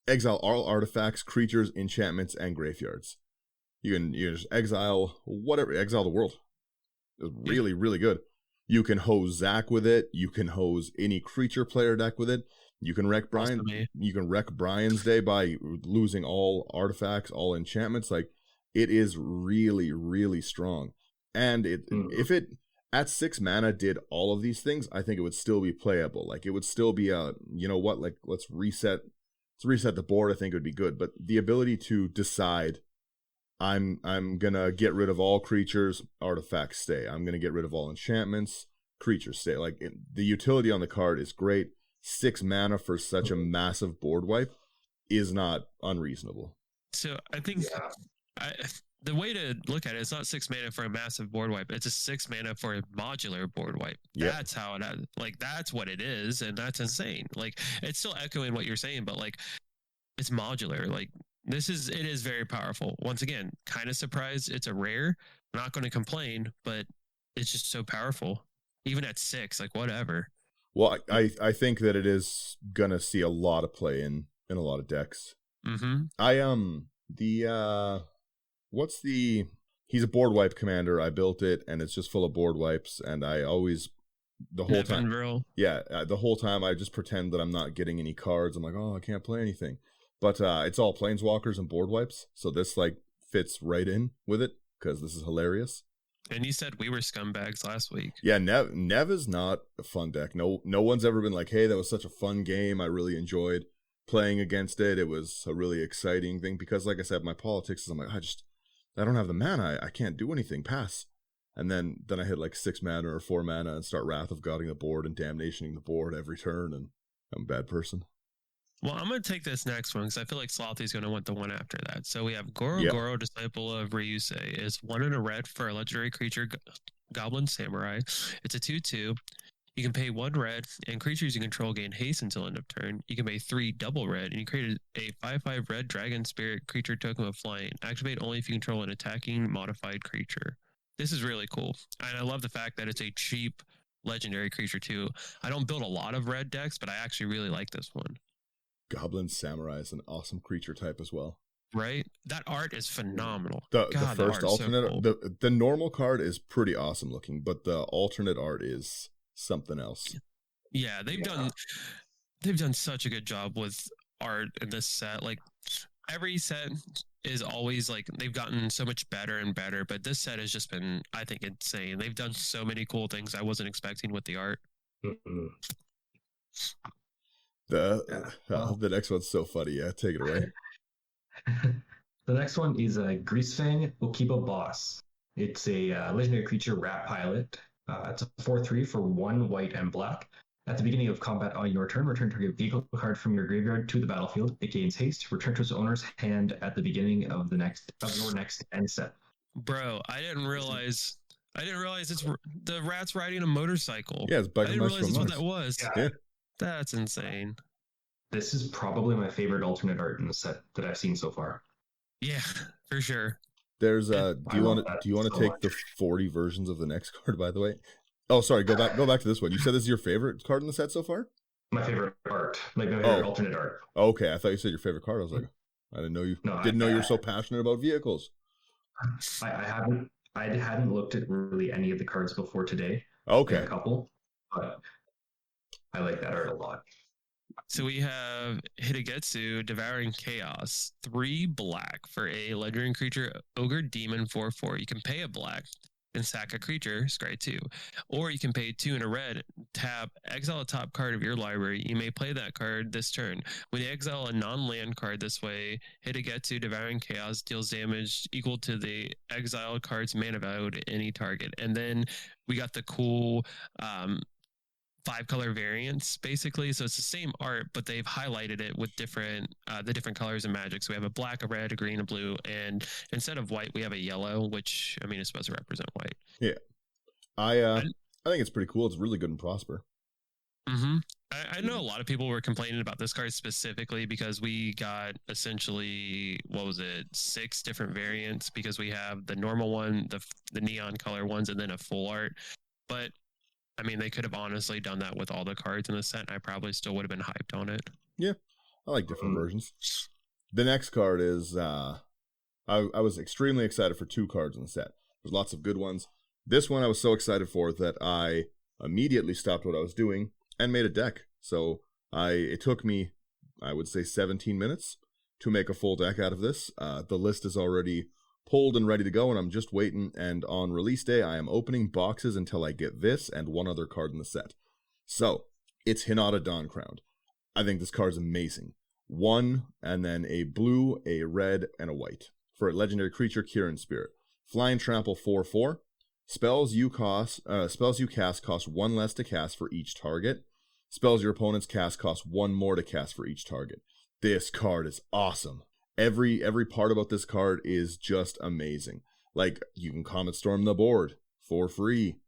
Exile all artifacts, creatures, enchantments, and graveyards. You can just exile whatever, exile the world. It's really, really good. You can hose Zach with it. You can hose any creature player deck with it. You can wreck Brian. You can wreck Brian's day by losing all artifacts, all enchantments. Like, it is really, really strong. And if it at 6 mana did all of these things, I think it would still be playable. Like, it would still be a, like, let's reset the board. I think it would be good. But the ability to decide, I'm gonna get rid of all creatures, artifacts stay. I'm gonna get rid of all enchantments, creatures stay. Like, the utility on the card is great. 6 mana for such a massive board wipe is not unreasonable. So I think the way to look at it is not 6 mana for a massive board wipe. It's a 6 mana for a modular board wipe. Yep. That's how it, that's what it is, and that's insane. Like, it's still echoing what you're saying, but like, it's modular. Like, it is very powerful. Once again, kind of surprised it's a rare. I'm not going to complain, but it's just so powerful. Even at 6, like, whatever. Well, I think that it is gonna see a lot of play in a lot of decks. He's a board wipe commander. I built it, and it's just full of board wipes, and I always, the whole time I just pretend that I'm not getting any cards. I'm like, oh, I can't play anything. But it's all planeswalkers and board wipes, so this like fits right in with it, because this is hilarious. And you said we were scumbags last week. Yeah, Nev is not a fun deck. No one's ever been like, hey, that was such a fun game. I really enjoyed playing against it. It was a really exciting thing, because like I said, my politics is, I'm like, I don't have the mana. I can't do anything. Pass. And then I hit like 6 mana or 4 mana and start Wrath of Godding the board and Damnationing the board every turn, and I'm a bad person. Well, I'm going to take this next one because I feel like Slothy's going to want the one after that. So we have Goro, Disciple of Ryusei. It's 1 and a red for a legendary creature, Goblin Samurai. It's a 2/2. You can pay 1 red, and creatures you control gain haste until end of turn. You can pay 3 double red, and you create a 5/5 red dragon spirit creature token with flying. Activate only if you control an attacking modified creature. This is really cool. And I love the fact that it's a cheap legendary creature too. I don't build a lot of red decks, but I actually really like this one. Goblin Samurai is an awesome creature type as well. Right? That art is phenomenal. The first alternate, so cool. the normal card is pretty awesome looking, but the alternate art is something else. Yeah, they've done such a good job with art in this set. Like, every set is always like, they've gotten so much better and better, but this set has just been, I think, insane. They've done so many cool things I wasn't expecting with the art. The next one's so funny. Yeah, take it away. The next one is a Greasefang Okiba Boss. It's a legendary creature, Rat Pilot. It's a 4/3 for 1 white and black. At the beginning of combat on your turn, return target vehicle card from your graveyard to the battlefield. It gains haste. Return to its owner's hand at the beginning of your next end step. Bro, I didn't realize the rat's riding a motorcycle. Yeah, it's I biking didn't mice realize from that's what Mars. that was. Yeah. Yeah. That's insane. This is probably my favorite alternate art in the set that I've seen so far. Yeah, for sure. There's I love that do you want to so take much. the 40 versions of the next card, by the way? Oh, sorry, go back to this one. You said this is your favorite card in the set so far? My favorite art, like my favorite Oh. alternate art. Okay, I thought you said your favorite card. I was like, I didn't know you No, didn't know you were so passionate about vehicles. I hadn't looked at really any of the cards before today. Okay. Like a couple, but I like that art a lot. So we have Hitagetsu, Devouring Chaos, 3 black for a legendary creature, Ogre Demon 4/4. You can pay a black and sack a creature, scry 2. Or you can pay 2 and a red, tap, exile a top card of your library. You may play that card this turn. When you exile a non-land card this way, Hitagetsu, Devouring Chaos deals damage equal to the exiled card's mana value to any target. And then we got the cool 5-color variants basically, so it's the same art but they've highlighted it with different the different colors of magic. So we have a black, a red, a green, a blue, and instead of white we have a yellow, which I mean is supposed to represent white. Yeah. I think it's pretty cool. It's really good in Prosper. I know a lot of people were complaining about this card specifically because we got essentially, what was it, 6 different variants, because we have the normal one, the neon color ones, and then a full art. But I mean, they could have honestly done that with all the cards in the set, and I probably still would have been hyped on it. Yeah, I like different versions. The next card is, I was extremely excited for 2 cards in the set. There's lots of good ones. This one I was so excited for that I immediately stopped what I was doing and made a deck. So it took me, I would say, 17 minutes to make a full deck out of this. The list is already pulled and ready to go, and I'm just waiting, and on release day I am opening boxes until I get this and one other card in the set. So it's Hinata Dawncrowned. I think this card's amazing. 1 and then a blue, a red, and a white for a legendary creature, Kieran Spirit. Flying Trample 4/4. Spells you cast cost 1 less to cast for each target. Spells your opponents cast cost 1 more to cast for each target. This card is awesome. Every part about this card is just amazing. Like, you can Comet Storm the board for free.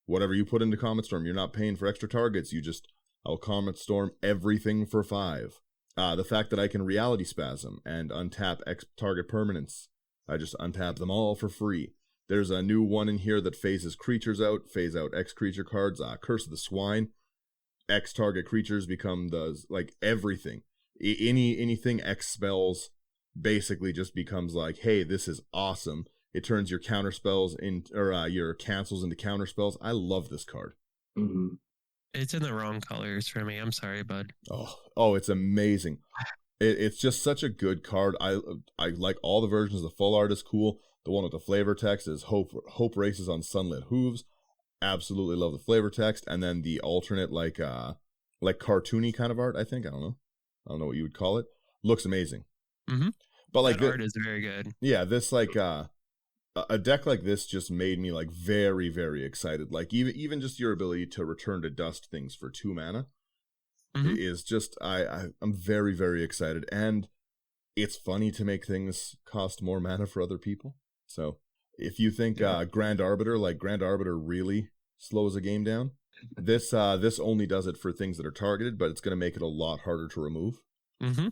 Whatever you put into Comet Storm, you're not paying for extra targets. I'll Comet Storm everything for 5. The fact that I can Reality Spasm and untap X target permanents. I just untap them all for free. There's a new one in here that phases creatures out, phase out X creature cards. Curse of the Swine. X target creatures become everything. Anything X spells basically just becomes like, hey, this is awesome. It turns your counter spells your cancels into counter spells. I love this card. Mm-hmm. It's in the wrong colors for me. I'm sorry, bud. Oh, it's amazing. It's just such a good card. I like all the versions. The full art is cool. The one with the flavor text is Hope Races on Sunlit Hooves. Absolutely love the flavor text. And then the alternate like cartoony kind of art, I think. I don't know what you would call it. Looks amazing. Mm-hmm. But like that art is very good. Yeah, this a deck like this just made me like very, very excited. Like even just your ability to return to dust things for 2 mana is just I'm very, very excited. And it's funny to make things cost more mana for other people. So if you think Grand Arbiter really slows a game down, this only does it for things that are targeted, but it's going to make it a lot harder to remove. Mm-hmm.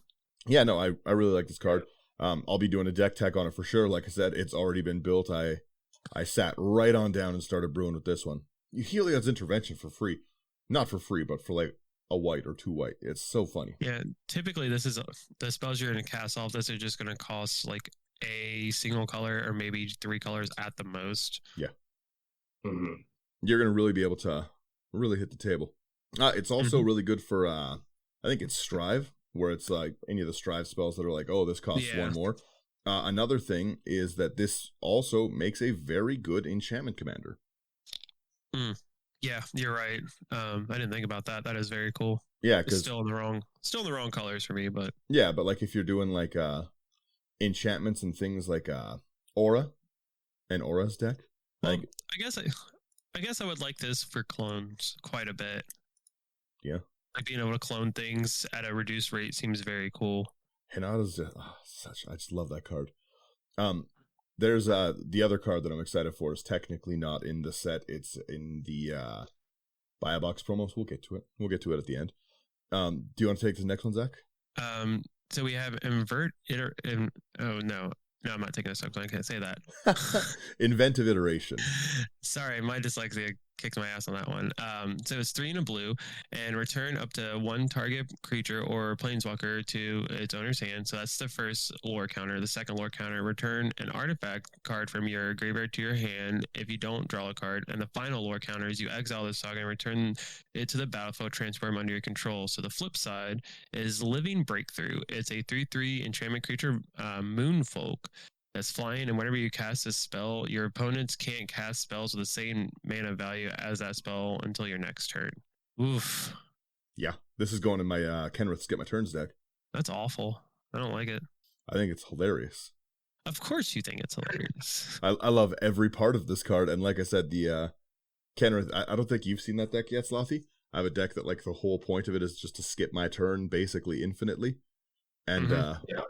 Yeah, no, I really like this card. I'll be doing a deck tech on it for sure. Like I said, it's already been built. I sat right on down and started brewing with this one. You Heliod's Intervention for free. Not for free, but for like a white or 2 white. It's so funny. Yeah, typically this is the spells you're going to cast off this are just going to cost like a single color or maybe 3 colors at the most. Yeah. Mm-hmm. You're going to really be able to really hit the table. It's also really good for, I think it's Strive, where it's like any of the Strive spells that are like, oh, this costs 1 more. Another thing is that this also makes a very good enchantment commander. Yeah, you're right. I didn't think about that. That is very cool. Yeah, because still in the wrong colors for me, but yeah, but like if you're doing like enchantments and things like Aura and Aura's deck, well, I guess I would like this for clones quite a bit. Yeah, like being able to clone things at a reduced rate seems very cool. Hinata's I just love that card. There's the other card that I'm excited for is technically not in the set. It's in the buy a box promos. We'll get to it. We'll get to it at the end. Do you want to take the next one, Zach? So we have oh no, I'm not taking this up. I can't say that. Inventive iteration. Sorry, my dyslexia kicks my ass on that one. So it's 3 and a blue, and return up to 1 target creature or planeswalker to its owner's hand. So that's the first lore counter. The second lore counter: return an artifact card from your graveyard to your hand if you don't draw a card. And the final lore counter is you exile this saga and return it to the battlefield, transform under your control. So the flip side is Living Breakthrough. It's a 3/3 enchantment creature, Moonfolk, that's flying, and whenever you cast a spell, your opponents can't cast spells with the same mana value as that spell until your next turn. Oof. Yeah, this is going in my Kenrith Skip My Turns deck. That's awful. I don't like it. I think it's hilarious. Of course you think it's hilarious. I love every part of this card, and like I said, the Kenrith, I don't think you've seen that deck yet, Slothy. I have a deck that, like, the whole point of it is just to skip my turn basically infinitely. And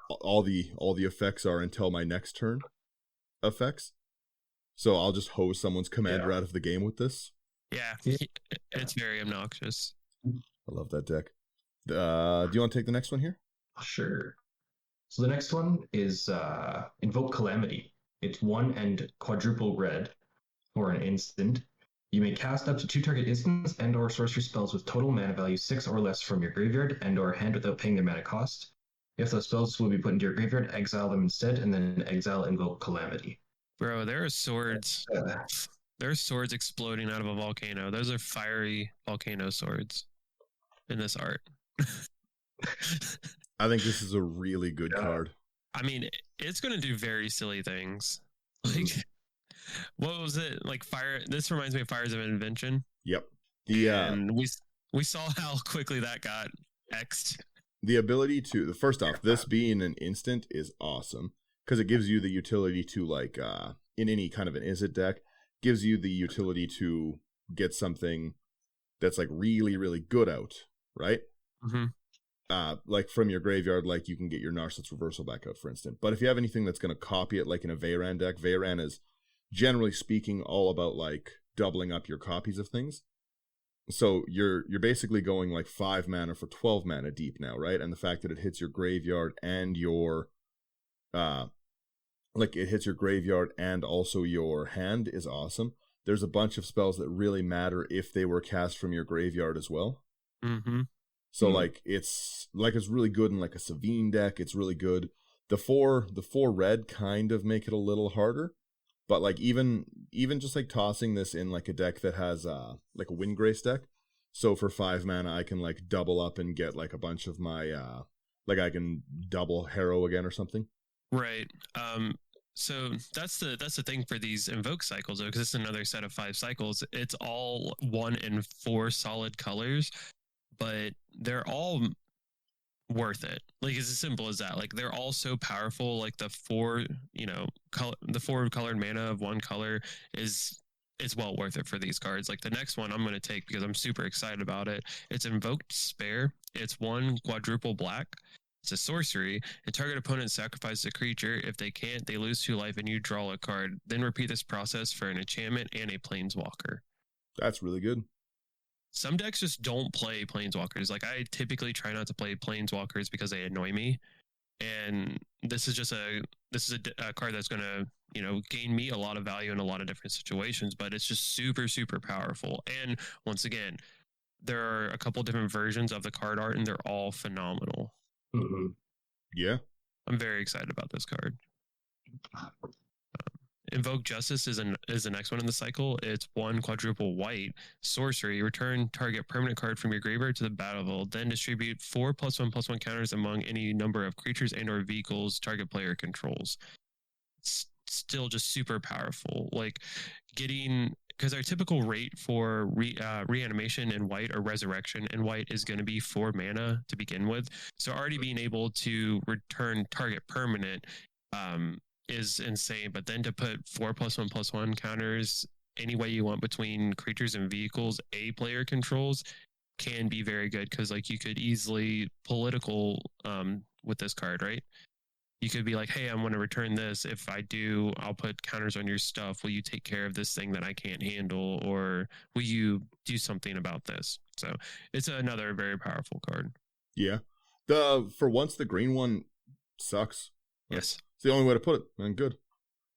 all the effects are until my next turn effects. So I'll just hose someone's commander out of the game with this. Yeah, it's very obnoxious. I love that deck. Do you want to take the next one here? Sure. So the next one is Invoke Calamity. It's 1 and quadruple red for an instant. You may cast up to 2 target instants and or sorcery spells with total mana value 6 or less from your graveyard and or hand without paying their mana cost. If those spells will be put into your graveyard, exile them instead, and then exile Invoke Calamity. Bro, there are swords. There are swords exploding out of a volcano. Those are fiery volcano swords in this art. I think this is a really good card. I mean, it's going to do very silly things. Like, what was it? Like fire. This reminds me of Fires of Invention. Yep. And we saw how quickly that got X'd. The ability to, first off, this being an instant is awesome because it gives you the utility to, like, in any kind of an instant deck, gives you the utility to get something that's, like, really, really good out, right? Mm-hmm. Like from your graveyard, like you can get your Narset's Reversal back out, for instance. But if you have anything that's going to copy it, like in a Veyran deck, Veyran is, generally speaking, all about, like, doubling up your copies of things. So you're basically going like 5 mana for 12 mana deep now, right? And the fact that it hits your graveyard and your it hits your graveyard and also your hand is awesome. There's a bunch of spells that really matter if they were cast from your graveyard as well. Mm-hmm. So like it's really good in like a Savine deck. It's really good. The four red kind of make it a little harder. But like even just like tossing this in like a deck that has like a Windgrace deck, so for 5 mana I can like double up and get like a bunch of my like I can double Harrow again or something. Right. So that's the thing for these invoke cycles though, because it's another set of 5 cycles. It's all 1 and 4 solid colors, but they're all worth it. Like, it's as simple as that. Like, they're all so powerful. Like the 4 colored mana of 1 color is well worth it for these cards. Like the next one I'm going to take because I'm super excited about it. It's Invoked Spare. It's 1 quadruple black. It's a sorcery, and target opponent sacrifices a creature. If they can't, they lose 2 life and you draw a card. Then repeat this process for an enchantment and a planeswalker. That's really good. Some decks just don't play planeswalkers. Like, I typically try not to play planeswalkers because they annoy me. And this is just a card that's going to, gain me a lot of value in a lot of different situations, but it's just super, super powerful. And once again, there are a couple different versions of the card art and they're all phenomenal. Mm-hmm. Yeah. I'm very excited about this card. Invoke Justice is the next one in the cycle. It's 1 quadruple white sorcery. Return target permanent card from your graveyard to the battlefield. Then distribute 4 +1/+1 counters among any number of creatures and/or vehicles target player controls. It's still just super powerful. Like because our typical rate for reanimation in white or resurrection in white is going to be 4 mana to begin with. So already being able to return target permanent is insane, but then to put 4 +1/+1 counters any way you want between creatures and vehicles a player controls can be very good, because like you could easily political with this card, right? you could be like, hey, I want to return this. If I do, I'll put counters on your stuff. Will you take care of this thing that I can't handle, or will you do something about this? So it's another very powerful card. Yeah. For once, the green one sucks. Yes. It's the only way to put it, and good.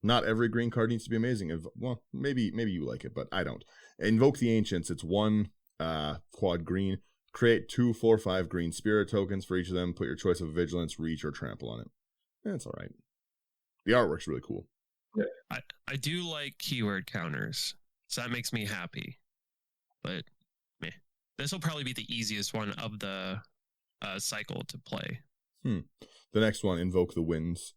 Not every green card needs to be amazing. Well, maybe you like it, but I don't. Invoke the Ancients. It's 1 quad green. Create 2 4/5 green spirit tokens for each of them. Put your choice of vigilance, reach, or trample on it. That's all right. The artwork's really cool. Yeah. I do like keyword counters, so that makes me happy. But meh. This will probably be the easiest one of the cycle to play. The next one, Invoke the Winds.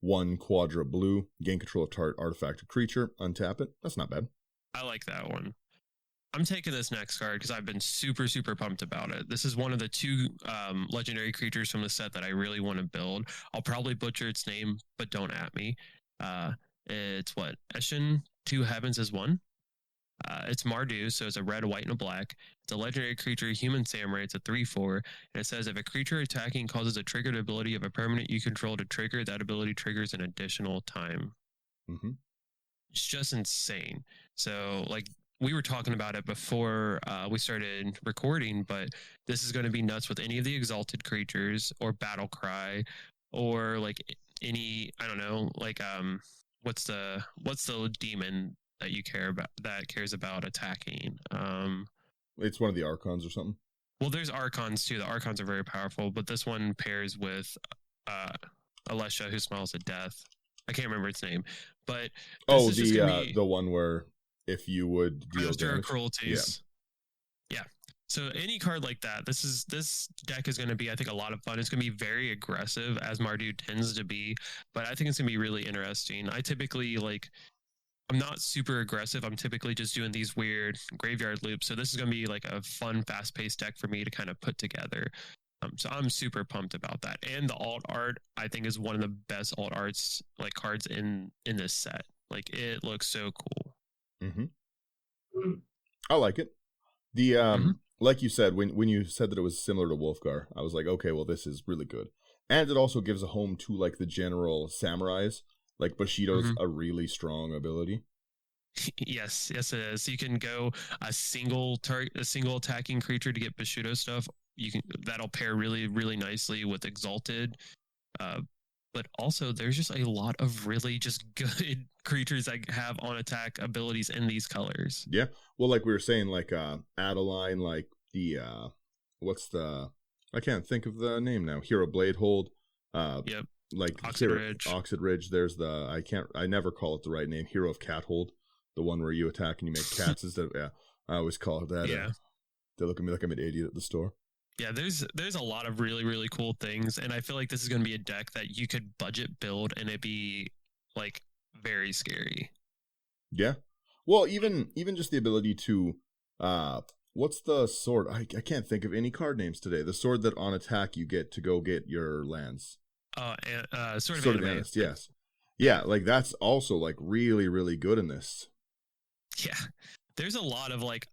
1 quadra blue. Gain control of target artifact or creature. Untap it. That's not bad. I like that one. I'm taking this next card because I've been super, super pumped about it. This is one of the 2 legendary creatures from the set that I really want to build. I'll probably butcher its name, but don't at me. It's what? Eshin, 2 Heavens is 1. It's Mardu, so it's a red, a white, and a black. It's a legendary creature, human samurai. It's a 3/4. And it says if a creature attacking causes a triggered ability of a permanent you control to trigger, that ability triggers an additional time. Mm-hmm. It's just insane. So, like, we were talking about it before we started recording, but this is going to be nuts with any of the exalted creatures or battle cry or like any, I don't know, like what's the demon that you care about that cares about attacking? It's one of the Archons or something. Well, there's Archons too. The Archons are very powerful, but this one pairs with Alesha, who smiles at death. I can't remember its name, but the one where if you would deal damage. Cruelties. Yeah. So any card like that, this deck is going to be, I think, a lot of fun. It's going to be very aggressive, as Mardu tends to be, but I think it's going to be really interesting. I typically I'm not super aggressive. I'm typically just doing these weird graveyard loops. So this is going to be like a fun, fast-paced deck for me to kind of put together. So I'm super pumped about that. And the alt art, I think, is one of the best alt arts like cards in this set. Like, it looks so cool. Mm-hmm. I like it. The like you said, when you said that it was similar to Wolfgar, I was like, okay, well, this is really good. And it also gives a home to like the general samurais. Like Bushido's a really strong ability. Yes, it is. You can go a single attacking creature to get Bushido stuff. That'll pair really, really nicely with Exalted. But also there's just a lot of really just good creatures that have on attack abilities in these colors. Yeah. Well, like we were saying, like Adeline, like the I can't think of the name now. Hero Bladehold. Yep. Like Oxid Ridge. There's I never call it the right name. Hero of Cathold, the one where you attack and you make cats instead of, yeah. I always call it that. Yeah. They look at me like I'm an idiot at the store. Yeah, there's a lot of really, really cool things, and I feel like this is going to be a deck that you could budget build and it'd be like very scary. Yeah. Well, even just the ability to what's the sword? I can't think of any card names today. The sword that on attack you get to go get your lands. Sword of Dynasty, yes. Yeah, like that's also like really, really good in this. Yeah. There's a lot of like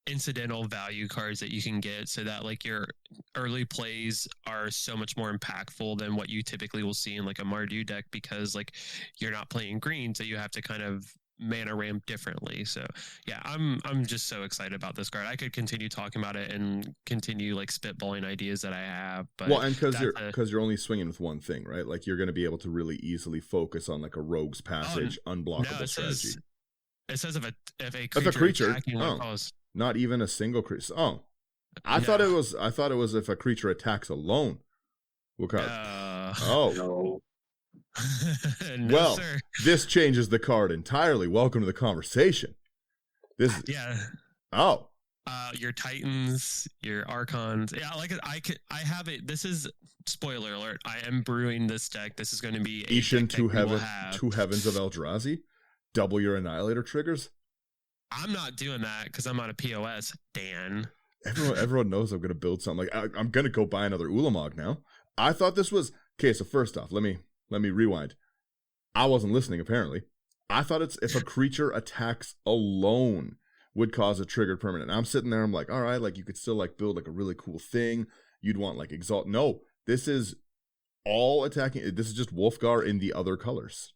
incidental value cards that you can get so that like your early plays are so much more impactful than what you typically will see in like a Mardu deck, because like you're not playing green, so you have to kind of mana ramp differently. So yeah, I'm just so excited about this card. I could continue talking about it and continue like spitballing ideas that I have, but well, and because you're only swinging with one thing, right? Like you're going to be able to really easily focus on like a rogue's passage unblockable strategy. It says if a creature not even a single creature. Oh, I thought it was if a creature attacks alone. No, well, sir. This changes the card entirely. Welcome to the conversation. Your Titans, your Archons. Yeah, like I have it. This is spoiler alert. I am brewing this deck. This is going to be Ishin two heavens of Eldrazi. Double your Annihilator triggers. I'm not doing that because I'm on a POS, Dan. Everyone knows I'm going to build something. Like I'm going to go buy another Ulamog now. I thought this was okay. So first off, let me rewind. I wasn't listening apparently. I thought it's if a creature attacks alone would cause a triggered permanent. And I'm sitting there. I'm like, all right, like you could still like build like a really cool thing. You'd want like Exalt. No, this is all attacking. This is just Wolfgar in the other colors.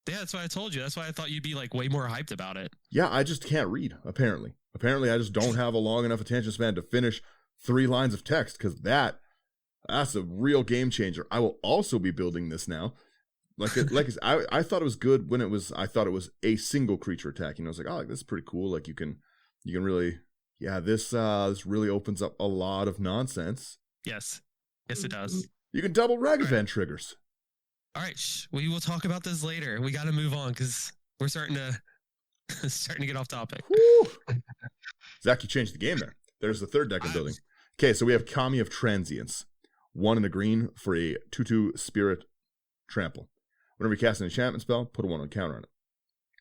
Yeah, that's why I told you. That's why I thought you'd be like way more hyped about it. Yeah, I just can't read, apparently. Apparently, I just don't have a long enough attention span to finish 3 lines of text, because that's a real game changer. I will also be building this now. I thought it was good when I thought it was a single creature attacking. I was like, oh, this is pretty cool. Like you can really, this really opens up a lot of nonsense. Yes, it does. You can double Ragavan triggers. All right, we will talk about this later. We got to move on because we're starting to get off topic. Zach, you changed the game there. There's the third deck I'm building. Okay, so we have Kami of Transience. 1 in a green for a 2/2 Spirit Trample. Whenever you cast an enchantment spell, put a 1/1 counter on it.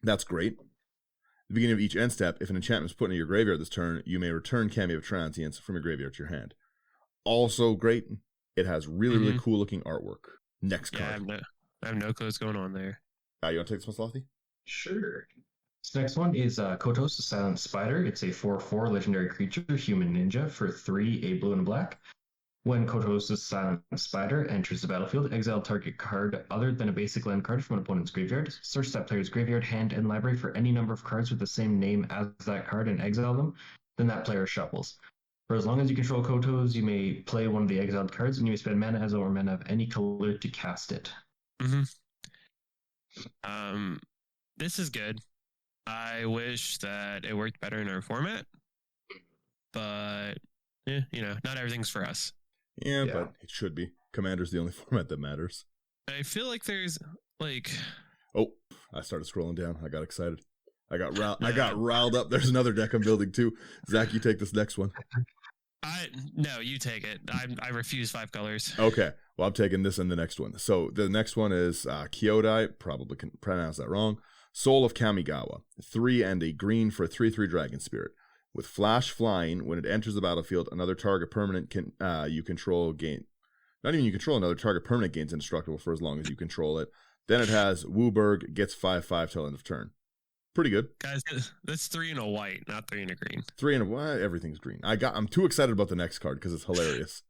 That's great. At the beginning of each end step, if an enchantment is put into your graveyard this turn, you may return Kami of Transience from your graveyard to your hand. Also great. It has really cool looking artwork. Next card. I have no clue what's going on there. You want to take this one, Slothy? Sure. This next one is Kotos, the Silent Spider. It's a 4/4 legendary creature, human ninja, for 3, a blue and a black. When Kotos, the Silent Spider, enters the battlefield, exile target card other than a basic land card from an opponent's graveyard. Search that player's graveyard, hand, and library for any number of cards with the same name as that card and exile them. Then that player shuffles. For as long as you control Kotos, you may play one of the exiled cards, and you may spend mana as or mana of any color to cast it. This is good. I wish that it worked better in our format, but not everything's for us. Yeah, but it should be. Commander's the only format that matters. I feel like there's like... Oh, I started scrolling down. I got excited. I got riled up. There's another deck I'm building too. Zach, you take this next one. No, you take it. I refuse 5 colors. Okay. Well, I'm taking this and the next one. So the next one is Kyodai. Probably can pronounce that wrong. Soul of Kamigawa. 3 and a green for a 3/3 Dragon Spirit. With flash flying, when it enters the battlefield, another target permanent you control gain. Not even you control, another target permanent gains indestructible for as long as you control it. Then it has Wooburg, gets 5/5 till end of turn. Pretty good. Guys, that's 3 and a white, not 3 and a green. 3 and a white, everything's green. I'm too excited about the next card because it's hilarious.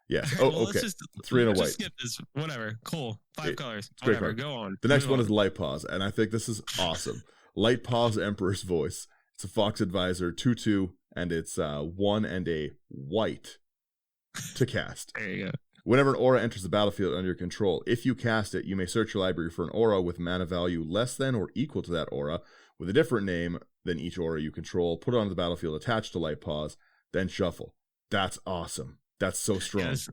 Yes. Oh, well, okay. 3 and a white. Just skip this. Whatever. Cool. 5 colors. Great Whatever. card. Go on. The next one is Light Paws, and I think this is awesome. Light Paws Emperor's Voice. It's a Fox Advisor, 2/2, and it's 1 and a white to cast. There you go. Whenever an aura enters the battlefield under your control, if you cast it, you may search your library for an aura with mana value less than or equal to that aura, with a different name than each aura you control, put it onto the battlefield attached to Light Paws, then shuffle. That's awesome. That's so strong. Yes,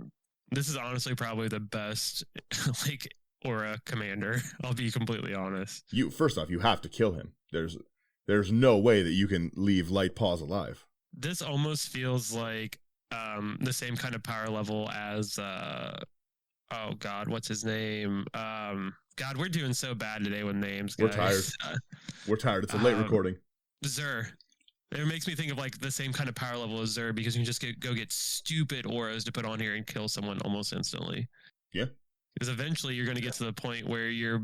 this is honestly probably the best aura commander. I'll be completely honest. First off, you have to kill him. There's no way that you can leave Light Paws alive. This almost feels like the same kind of power level as oh god, what's his name? God, we're doing so bad today with names, guys. We're tired. We're tired. It's a late recording. Zur. It makes me think of like the same kind of power level as Zur, because you can just go get stupid auras to put on here and kill someone almost instantly. Yeah. Because eventually you're going to get to the point where you're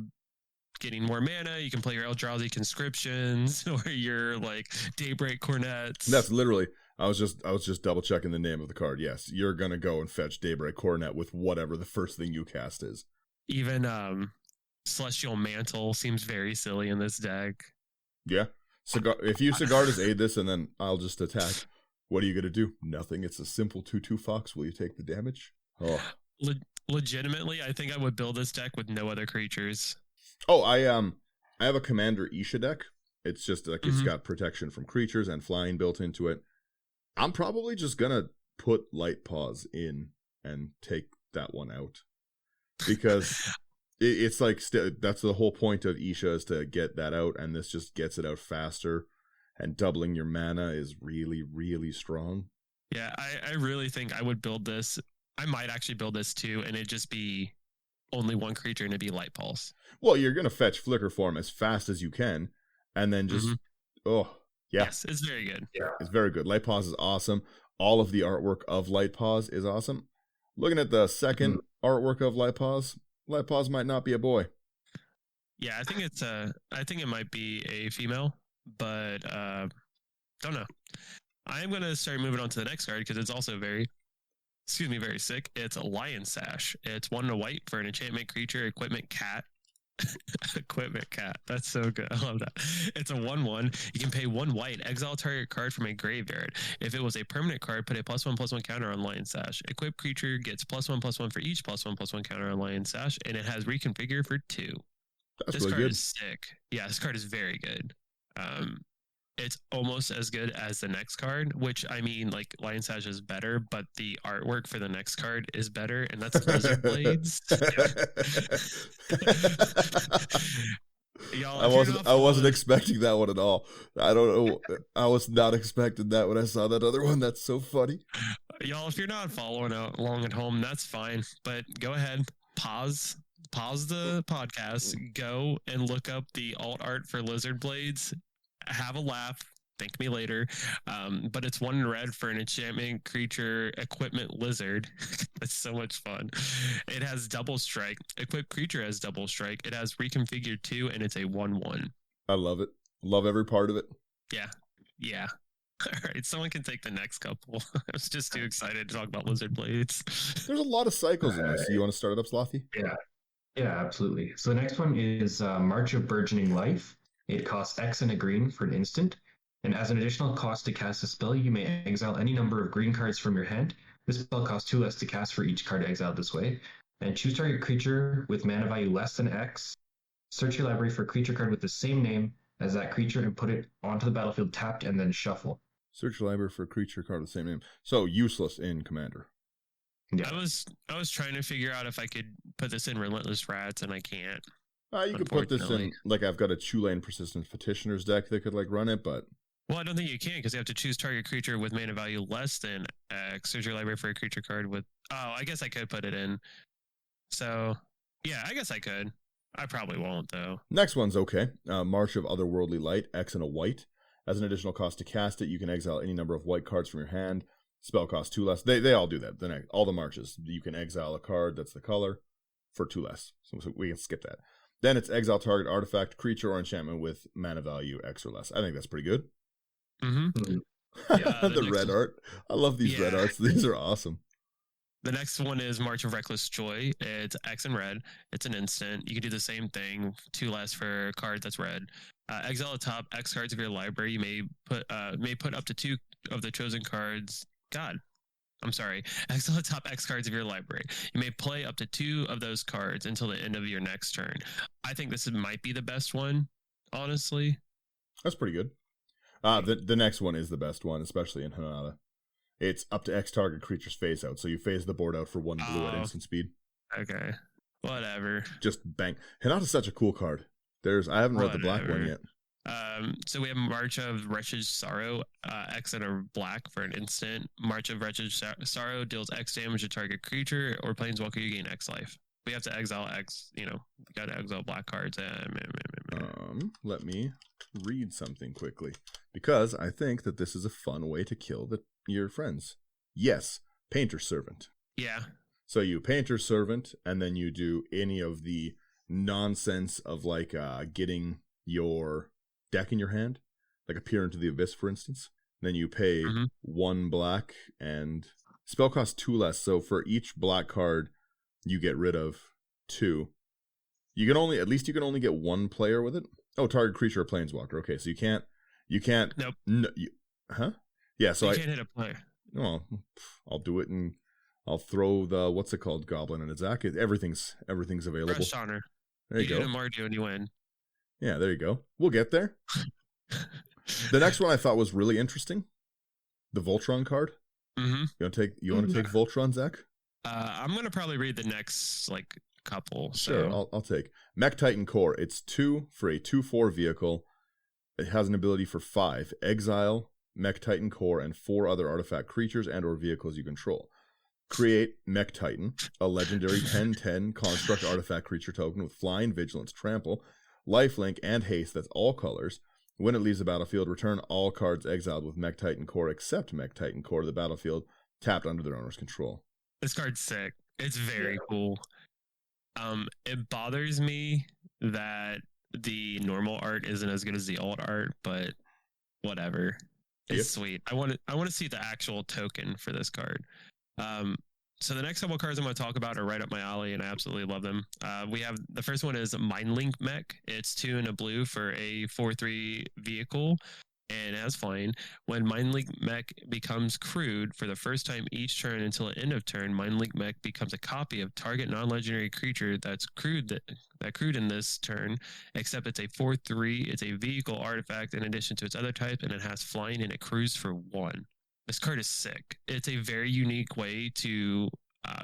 getting more mana. You can play your Eldrazi Conscriptions or your like Daybreak Cornets. That's literally. I was just double checking the name of the card. Yes, you're gonna go and fetch Daybreak Coronet with whatever the first thing you cast is. Even Celestial Mantle seems very silly in this deck. Yeah. If you Sigarda's aid this and then I'll just attack, what are you going to do? Nothing. It's a simple 2/2 Fox. Will you take the damage? Oh. Legitimately, I think I would build this deck with no other creatures. Oh, I have a Commander Isha deck. It's just like it's got protection from creatures and flying built into it. I'm probably just going to put Light Paws in and take that one out. Because it's like that's the whole point of Isha, is to get that out, and this just gets it out faster, and doubling your mana is really, really strong. Yeah, I really think I would build this. I might actually build this too, and it'd just be only one creature, and it'd be Light Pulse. Well, you're going to fetch Flicker Form as fast as you can, and then just, Yes, it's very good. Yeah. It's very good. Light Paws is awesome. All of the artwork of Light Paws is awesome. Looking at the second artwork of Light Paws might not be a boy. Yeah, I think it might be a female, but don't know. I am going to start moving on to the next card because it's also very excuse me, very sick. It's a Lion Sash. It's 1 and a white for an enchantment creature, equipment cat. Equipment cat. That's so good. I love that. It's a 1/1. You can pay 1 white, exile target card from a graveyard. If it was a permanent card, put a +1/+1 counter on Lion Sash. Equipped creature gets +1/+1 for each +1/+1 counter on Lion Sash, and it has reconfigure for 2. That's This really card good. is sick. Yeah, this card is very good. It's almost as good as the next card, which I mean, like Lion Sash is better, but the artwork for the next card is better, and that's Lizard Blades. Y'all, I wasn't expecting that one at all. I don't know. I was not expecting that when I saw that other one. That's so funny. Y'all, if you're not following along at home, that's fine. But go ahead, pause the podcast, go and look up the alt art for Lizard Blades. Have a laugh. Thank me later. But it's 1 red for an enchantment creature equipment lizard. It's so much fun. It has double strike. Equipped creature has double strike. It has reconfigured 2, and it's a 1/1. I love it. Love every part of it. Yeah. All right, someone can take the next couple. I was just too excited to talk about Lizard Blades. There's a lot of cycles in this. You want to start it up, Slothy? Yeah, absolutely. So the next one is March of Burgeoning Life. It costs X and a green for an instant. And as an additional cost to cast a spell, you may exile any number of green cards from your hand. This spell costs 2 less to cast for each card exiled this way. And choose target creature with mana value less than X. Search your library for a creature card with the same name as that creature and put it onto the battlefield tapped and then shuffle. Search your library for a creature card with the same name. So useless in Commander. Yeah. I was trying to figure out if I could put this in Relentless Rats, and I can't. You could put this in, like, I've got a Chulane Persistent Petitioner's deck that could, like, run it, but... Well, I don't think you can, because you have to choose target creature with mana value less than X. Search your library for a creature card with... Oh, I guess I could put it in. So, yeah, I guess I could. I probably won't, though. Next one's okay. March of Otherworldly Light, X and a white. As an additional cost to cast it, you can exile any number of white cards from your hand. Spell cost 2 less. They all do that. All the marches. You can exile a card that's the color for 2 less. So we can skip that. Then it's exile target artifact, creature, or enchantment with mana value X or less. I think that's pretty good. Mm-hmm. Yeah, the red art. I love these red arts. These are awesome. The next one is March of Reckless Joy. It's X and red. It's an instant. You can do the same thing. 2 less for a card that's red. Exile a top X cards of your library. You may put up to 2 of the chosen cards. Exile a top X cards of your library. You may play up to 2 of those cards until the end of your next turn. I think this might be the best one, honestly. That's pretty good. The next one is the best one, especially in Hanada. It's up to X target creature's phase out, so you phase the board out for 1 blue at instant speed. Okay. Whatever. Just bang. Hinata's such a cool card. I haven't read the black one yet. So we have March of Wretched Sorrow, X and a black for an instant. March of Wretched Sorrow deals X damage to target creature or planeswalker, you gain X life. We have to exile X, we got to exile black cards. Let me read something quickly, because I think that this is a fun way to kill your friends. Yes, Painter's Servant. Yeah. So you Painter's Servant, and then you do any of the nonsense of, like, getting your deck in your hand, like a Peer into the Abyss, for instance. Then you pay 1 black, and spell costs 2 less, so for each black card you get rid of 2. You can only get 1 player with it. Oh, target creature or planeswalker. Okay, so you can't. Nope. Yeah, so you can't hit a player. Well, I'll do it, and I'll throw the, what's it called, Goblin and Azak. Everything's available. Rush Honor. There you go. You get a Mardu and you win. Yeah, there you go. We'll get there. The next one I thought was really interesting. The Voltron card. Mm-hmm. You want to take Voltron, Zach? I'm gonna probably read the next couple. Sure, so. I'll take Mech Titan Core. It's 2 for a 2/4 vehicle. It has an ability for 5. Exile Mech Titan Core and 4 other artifact creatures and or vehicles you control. Create Mech Titan, a legendary 10/10 construct artifact creature token with flying, vigilance, trample, lifelink, and haste that's all colors. When it leaves the battlefield, return all cards exiled with Mech Titan Core except Mech Titan Core to the battlefield, tapped under their owner's control. This card's sick. It's very cool. It bothers me that the normal art isn't as good as the alt art, but whatever. It's sweet. I want to see the actual token for this card. So the next couple of cards I'm going to talk about are right up my alley, and I absolutely love them. We have the first one is Mindlink Mech. It's 2 and a blue for a 4/3 vehicle, and it has flying. When Mindlink Mech becomes crewed for the first time each turn until the end of turn, Mindlink Mech becomes a copy of target non-legendary creature that's crewed in this turn, except it's a 4/3. It's a vehicle artifact in addition to its other type, and it has flying and it crews for 1. This card is sick. It's a very unique way to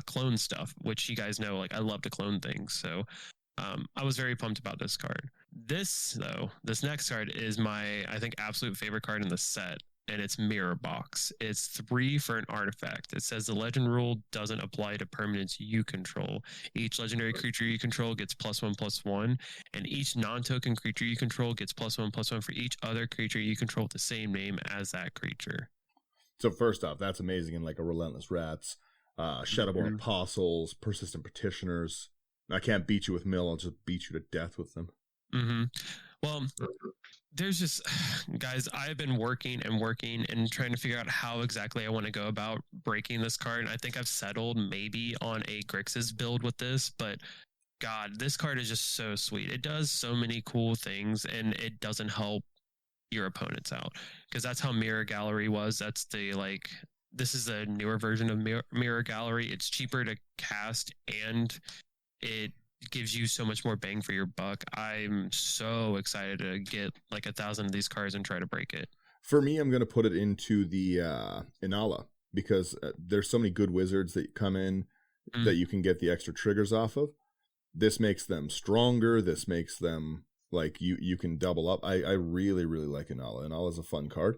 clone stuff, which you guys know, like I love to clone things. So I was very pumped about this card. This next card is my, I think, absolute favorite card in the set, and it's Mirror Box. It's 3 for an artifact. It says the legend rule doesn't apply to permanents you control. Each legendary creature you control gets +1/+1, and each non-token creature you control gets +1/+1 for each other creature you control with the same name as that creature. So first off, that's amazing in like a Relentless Rats, Shadowborn Apostles, Persistent Petitioners. I can't beat you with Mill, I'll just beat you to death with them. Well, there's just, guys, I've been working and trying to figure out how exactly I want to go about breaking this card. I think I've settled maybe on a Grixis build with this, but God, this card is just so sweet. It does so many cool things, and it doesn't help your opponents out, because that's how Mirror Gallery was. That's the, like, this is a newer version of Mirror Gallery. It's cheaper to cast, and it gives you so much more bang for your buck. I'm so excited to get like 1,000 of these cards and try to break it. For me, I'm going to put it into the Inala, because there's so many good wizards that come in that you can get the extra triggers off of. This makes them stronger. This makes them like you can double up. I really, really like Inala. Inala is a fun card.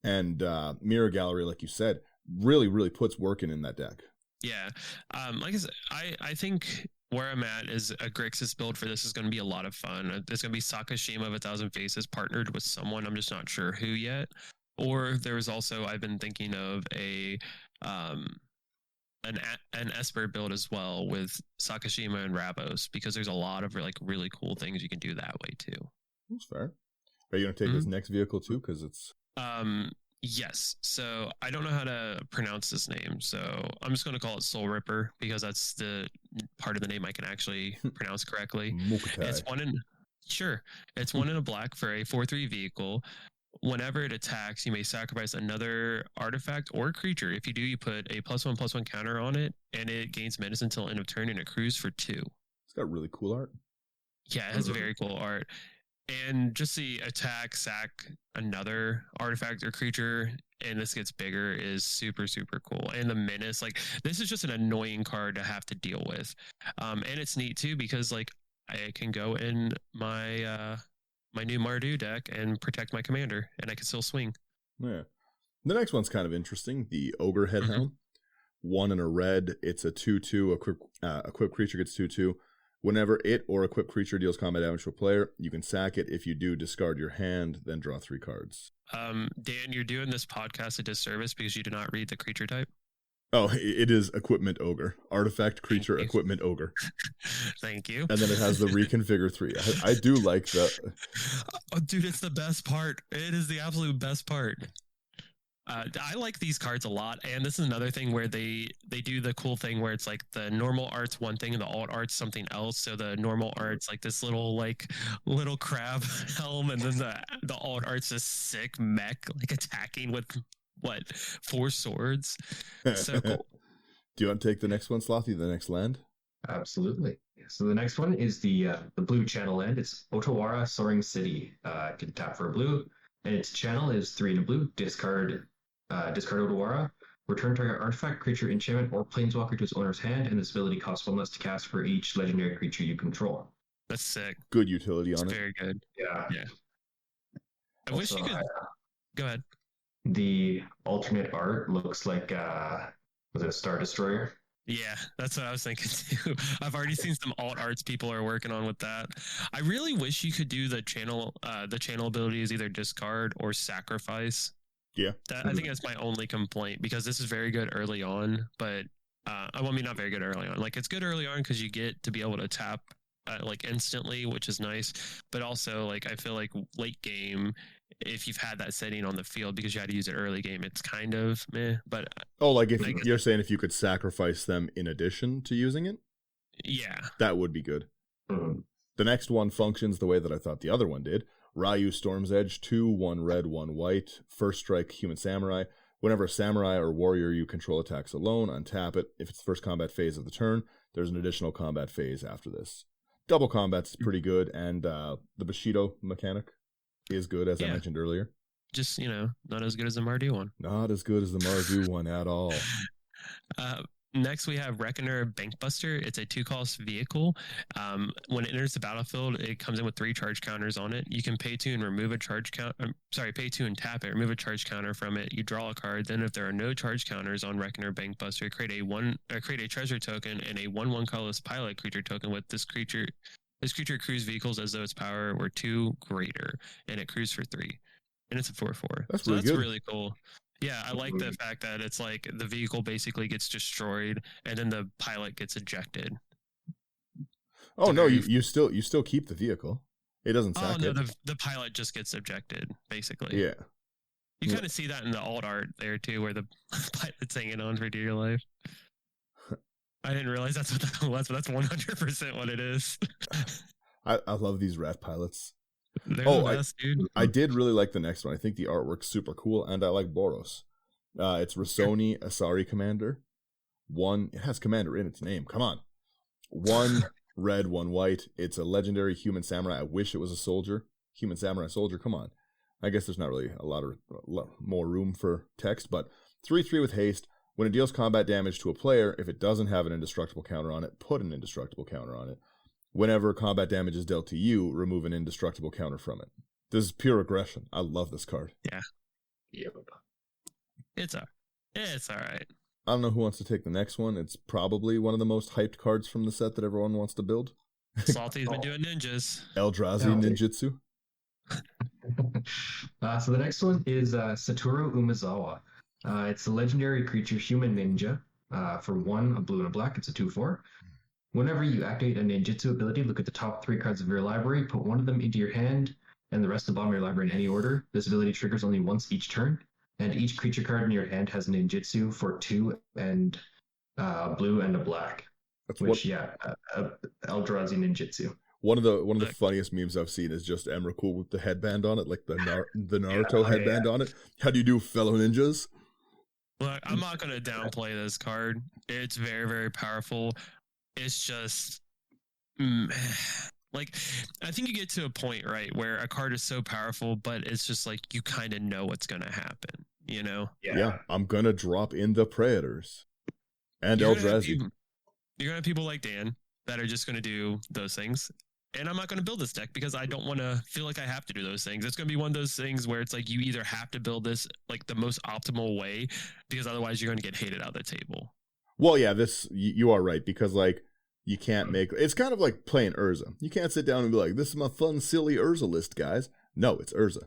And Mirror Gallery, like you said, really, really puts work in that deck. Yeah. Like I said, I think where I'm at is a Grixis build for this is going to be a lot of fun. It's going to be Sakashima of 1,000 Faces partnered with someone. I'm just not sure who yet. Or there's also, I've been thinking of an Esper build as well with Sakashima and Ravos, because there's a lot of like really cool things you can do that way too. That's fair. Are you going to take this next vehicle too? Because it's yes. So I don't know how to pronounce this name, so I'm just going to call it Soul Ripper, because that's the part of the name I can actually pronounce correctly. It's one in a black for a 4/3 vehicle. Whenever it attacks, you may sacrifice another artifact or creature. If you do, you put a +1/+1 counter on it, and it gains menace until end of turn, and it crews for 2. It's got really cool art. Yeah, it has very cool art. And just the attack, sack another artifact or creature, and this gets bigger, is super, super cool. And the menace, like, this is just an annoying card to have to deal with. And it's neat too, because like I can go in my my new Mardu deck and protect my commander, and I can still swing. Yeah. The next one's kind of interesting. The Ogre Head Helm. 1 and a red. It's a 2/2. Equipped creature gets 2/2. Whenever it or equipped creature deals combat damage to a player, you can sack it. If you do, discard your hand, then draw 3 cards. Dan, you're doing this podcast a disservice because you did not read the creature type. Oh, it is Equipment Ogre. Artifact Creature Equipment Ogre. Thank you. And then it has the Reconfigure 3. I do like that. Oh, dude, it's the best part. It is the absolute best part. I like these cards a lot, and this is another thing where they do the cool thing where it's like the normal art's one thing and the alt art's something else. So the normal art's like this little crab helm, and then the alt art's a sick mech like attacking with 4 swords. So cool. Do you want to take the next one, Slothy? The next land? Absolutely. So the next one is the blue channel land. It's Otawara Soaring City. Can tap for a blue, and its channel is 3 and a blue. Discard Otawara. Return target artifact, creature, enchantment, or planeswalker to its owner's hand, and this ability costs 1 less to cast for each legendary creature you control. That's sick. Good utility on it. Very good. Yeah. I wish you could. Go ahead. The alternate art looks like was it a Star Destroyer? Yeah, that's what I was thinking too. I've already seen some alt arts people are working on with that. I really wish you could do the channel ability is either discard or sacrifice. Yeah. I think that's my only complaint, because this is very good early on, but not very good early on. Like, it's good early on because you get to be able to tap like instantly, which is nice. But also, like, I feel like late game, if you've had that setting on the field because you had to use it early game, it's kind of meh. But Oh, like if I guess you're saying if you could sacrifice them in addition to using it, yeah, that would be good. Mhm. The next one functions the way that I thought the other one did. Ryu Storm's Edge 2, 1 red, 1 white. First strike, Human Samurai. Whenever a samurai or warrior you control attacks alone, untap it. If it's the first combat phase of the turn, there's an additional combat phase after this. Double combat's pretty good, and the Bushido mechanic is good, as I Yeah. mentioned earlier. just not as good as the Mardu one. Not as good as the Mardu one at all. Next, we have Reckoner Bankbuster. It's a 2-cost vehicle. When it enters the battlefield, it comes in with 3 charge counters on it. You can pay 2 and remove a charge count. Pay 2 and tap it. Remove a charge counter from it. You draw a card. Then, if there are no charge counters on Reckoner Bankbuster, create a treasure token and a 1/1 colorless pilot creature token with this creature. This creature crews vehicles as though its power were 2 greater, and it crews for 3. And it's a 4/4. That's so really that's good. really cool. Yeah, I like the fact that it's like the vehicle basically gets destroyed and then the pilot gets ejected. Oh no, very- you still keep the vehicle. It doesn't Oh sack no, it. the pilot just gets ejected, basically. Yeah. You Yeah. kind of see that in the alt art there too, where the pilot's hanging on for dear life. I didn't realize that's what that was, but that's 100% what it is. I love these rat pilots. They're Oh, the best, dude. I did really like the next one. I think the artwork's super cool, and I like Boros. It's Risoni Asari Commander. It has Commander in its name. Come on. 1 red, 1 white. It's a legendary human samurai. I wish it was a soldier. Human samurai soldier. Come on. I guess there's not really a lot more room for text, but 3/3 with haste. When it deals combat damage to a player, if it doesn't have an indestructible counter on it, put an indestructible counter on it. Whenever combat damage is dealt to you, remove an indestructible counter from it. This is pure aggression. I love this card. Yep. It's all right. I don't know who wants to take the next one. It's probably one of the most hyped cards from the set that everyone wants to build. Slothy's been doing ninjas. Eldrazi Yeah, Ninjutsu. So the next one is Satoru Umezawa. It's a legendary creature, human ninja. For 1, a blue and a black, it's a 2/4. Whenever you activate a ninjutsu ability, look at the top 3 cards of your library, put one of them into your hand, and the rest at the bottom of your library in any order. This ability triggers only once each turn, and each creature card in your hand has a ninjutsu for 2 and blue and a black. That's Eldrazi ninjutsu. one of the funniest memes I've seen is just Emrakul with the headband on it, like the Naruto headband on it. How do you do, fellow ninjas? Look, I'm not going to downplay this card. It's very, very powerful. It's just, like, I think you get to a point, right, where a card is so powerful, but it's just like you kind of know what's going to happen, you know? Yeah, I'm gonna drop in the Predators and You're gonna have Eldrazi. people- You're going to have people like Dan that are just going to do those things. And I'm not going to build this deck because I don't want to feel like I have to do those things. It's going to be one of those things where it's like you either have to build this like the most optimal way because otherwise you're going to get hated out of the table. Well, yeah, you are right, because like you can't make it's kind of like playing Urza. You can't sit down and be like, "This is my fun, silly Urza list, guys." No, it's Urza.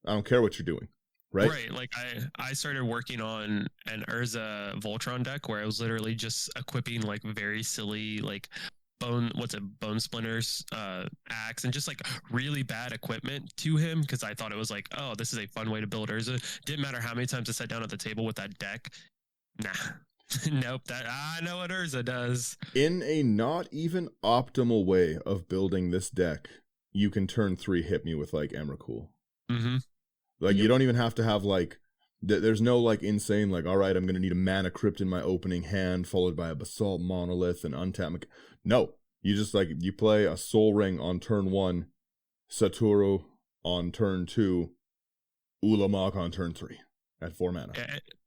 I don't care what you're doing, right? Right. Like I started working on an Urza Voltron deck where I was literally just equipping like very silly like bone splinters axe and just like really bad equipment to him because I thought it was like, oh, this is a fun way to build Urza. Didn't matter how many times I sat down at the table with that deck. Nah. Nope, that I know what Urza does. In a not even optimal way of building this deck, you can turn 3 hit me with like Emrakul. Mm-hmm. Like you don't even have to have like there's no like insane like, all right, I'm gonna need a mana crypt in my opening hand followed by a basalt monolith and untap. No, you just like you play a Soul Ring on turn 1, Satoru on turn 2, Ulamog on turn 3 at 4 mana.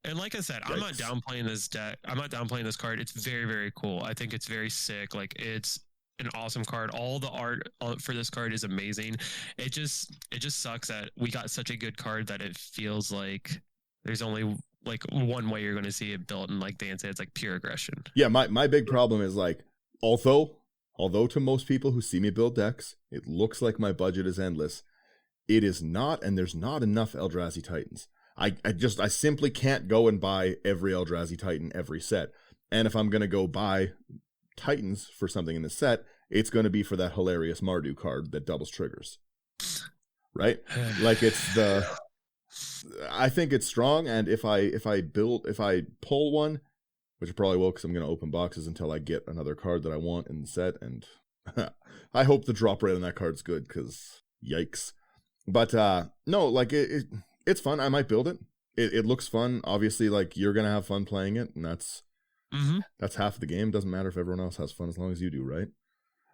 And like I said, I'm not downplaying this deck. I'm not downplaying this card. It's very, very cool. I think it's very sick. Like it's an awesome card. All the art for this card is amazing. It just sucks that we got such a good card that it feels like there's only like one way you're going to see it built, and like Dan said, it's like pure aggression. Yeah, my big problem is like, although to most people who see me build decks, it looks like my budget is endless. It is not, and there's not enough Eldrazi Titans. I simply can't go and buy every Eldrazi Titan every set. And if I'm going to go buy Titans for something in the set, it's going to be for that hilarious Mardu card that doubles triggers. right? Like I think it's strong, and if I pull one, which I probably will because I'm going to open boxes until I get another card that I want in the set, and I hope the drop rate on that card's good because yikes. But no, like it's fun. I might build it. It looks fun. Obviously, like you're gonna have fun playing it, and that's half the game. Doesn't matter if everyone else has fun as long as you do, right?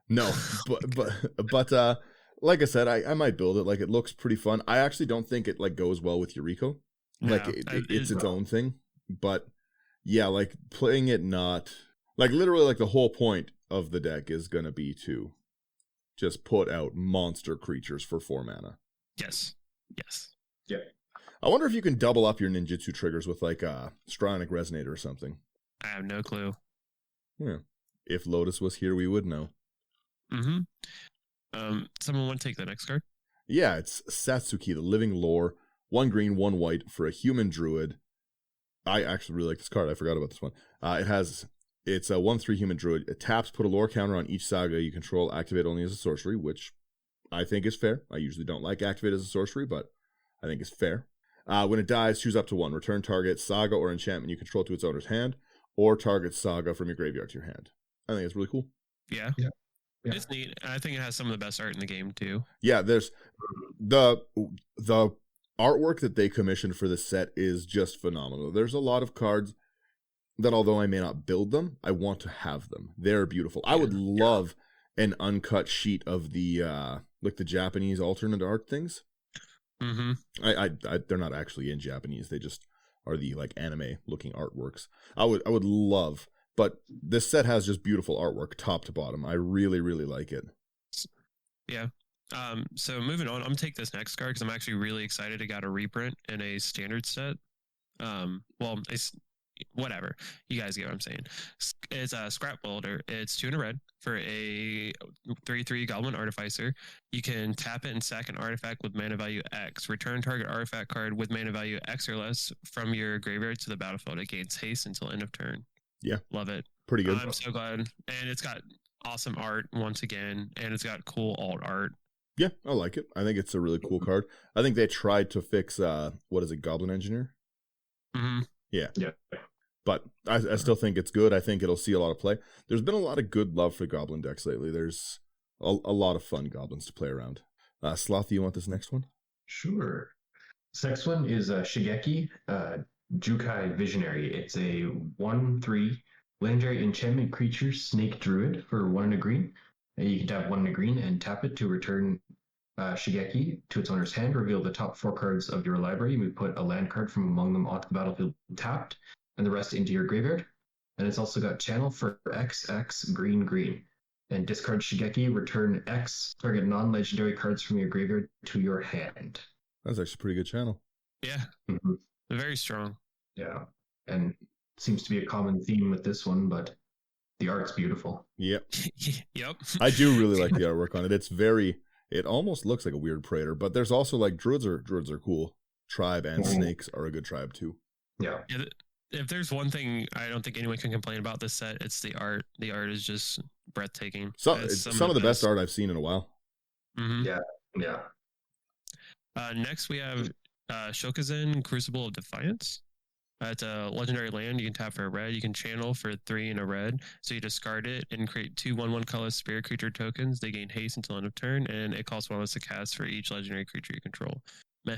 No, but like I said, I might build it. Like it looks pretty fun. I actually don't think it like goes well with Yuriko. Like No, it's its own thing. But yeah, like playing it not like literally like the whole point of the deck is gonna be to just put out monster creatures for 4 mana. Yes. Yeah. I wonder if you can double up your ninjutsu triggers with like a Strionic Resonator or something. I have no clue. Yeah. If Lotus was here, we would know. Someone want to take the next card? Yeah, it's Satsuki, the Living Lore. 1 green, 1 white for a human druid. I actually really like this card. I forgot about this one. It's a 1/3 human druid. It taps, put a lore counter on each saga you control, activate only as a sorcery, which I think is fair. I usually don't like activate as a sorcery, but I think it's fair. When it dies, choose up to 1. Return target saga or enchantment you control to its owner's hand, or target saga from your graveyard to your hand. I think it's really cool. Yeah. It's neat. I think it has some of the best art in the game too. Yeah, there's the artwork that they commissioned for this set is just phenomenal. There's a lot of cards that, although I may not build them, I want to have them. They're beautiful. I would love an uncut sheet of the like the Japanese alternate art things. They're not actually in Japanese. They just are the like anime looking artworks. I would love, but this set has just beautiful artwork top to bottom. I really, really like it. Yeah. So moving on, I'm gonna take this next card because I'm actually really excited. It got a reprint in a standard set. Whatever. You guys get what I'm saying. It's a Scrap Welder. It's 2 in a red for a 3/3 Goblin Artificer. You can tap it and sack an artifact with mana value X. Return target artifact card with mana value X or less from your graveyard to the battlefield. It gains haste until end of turn. Yeah. Love it. Pretty good. I'm so glad. And it's got awesome art once again, and it's got cool alt art. Yeah, I like it. I think it's a really cool card. I think they tried to fix what is it, Goblin Engineer? Yeah. But I still think it's good. I think it'll see a lot of play. There's been a lot of good love for Goblin decks lately. There's a lot of fun Goblins to play around. Slothy, you want this next one? Sure. This next one is Shigeki, Jukai Visionary. It's a 1/3 legendary enchantment creature, Snake Druid for 1 and a green. You can tap 1 and a green and tap it to return Shigeki to its owner's hand. Reveal the top 4 cards of your library. You may put a land card from among them onto the battlefield tapped, and the rest into your graveyard. And it's also got channel for XX green. And discard Shigeki, return X, target non-legendary cards from your graveyard to your hand. That's actually a pretty good channel. Yeah. Very strong. Yeah. And seems to be a common theme with this one, but the art's beautiful. Yep. Yep. I do really like the artwork on it. It almost looks like a weird praetor, but there's also like druids are cool. Tribe and snakes are a good tribe too. Yeah. If there's one thing I don't think anyone can complain about this set, it's the art. The art is just breathtaking. It's some of the best art I've seen in a while. Yeah. Next we have Shokazen, Crucible of Defiance. It's a legendary land. You can tap for a red. You can channel for 3 and a red. So you discard it and create 2 1/1 color spirit creature tokens. They gain haste until end of turn, and it costs 1 less to cast for each legendary creature you control. Meh.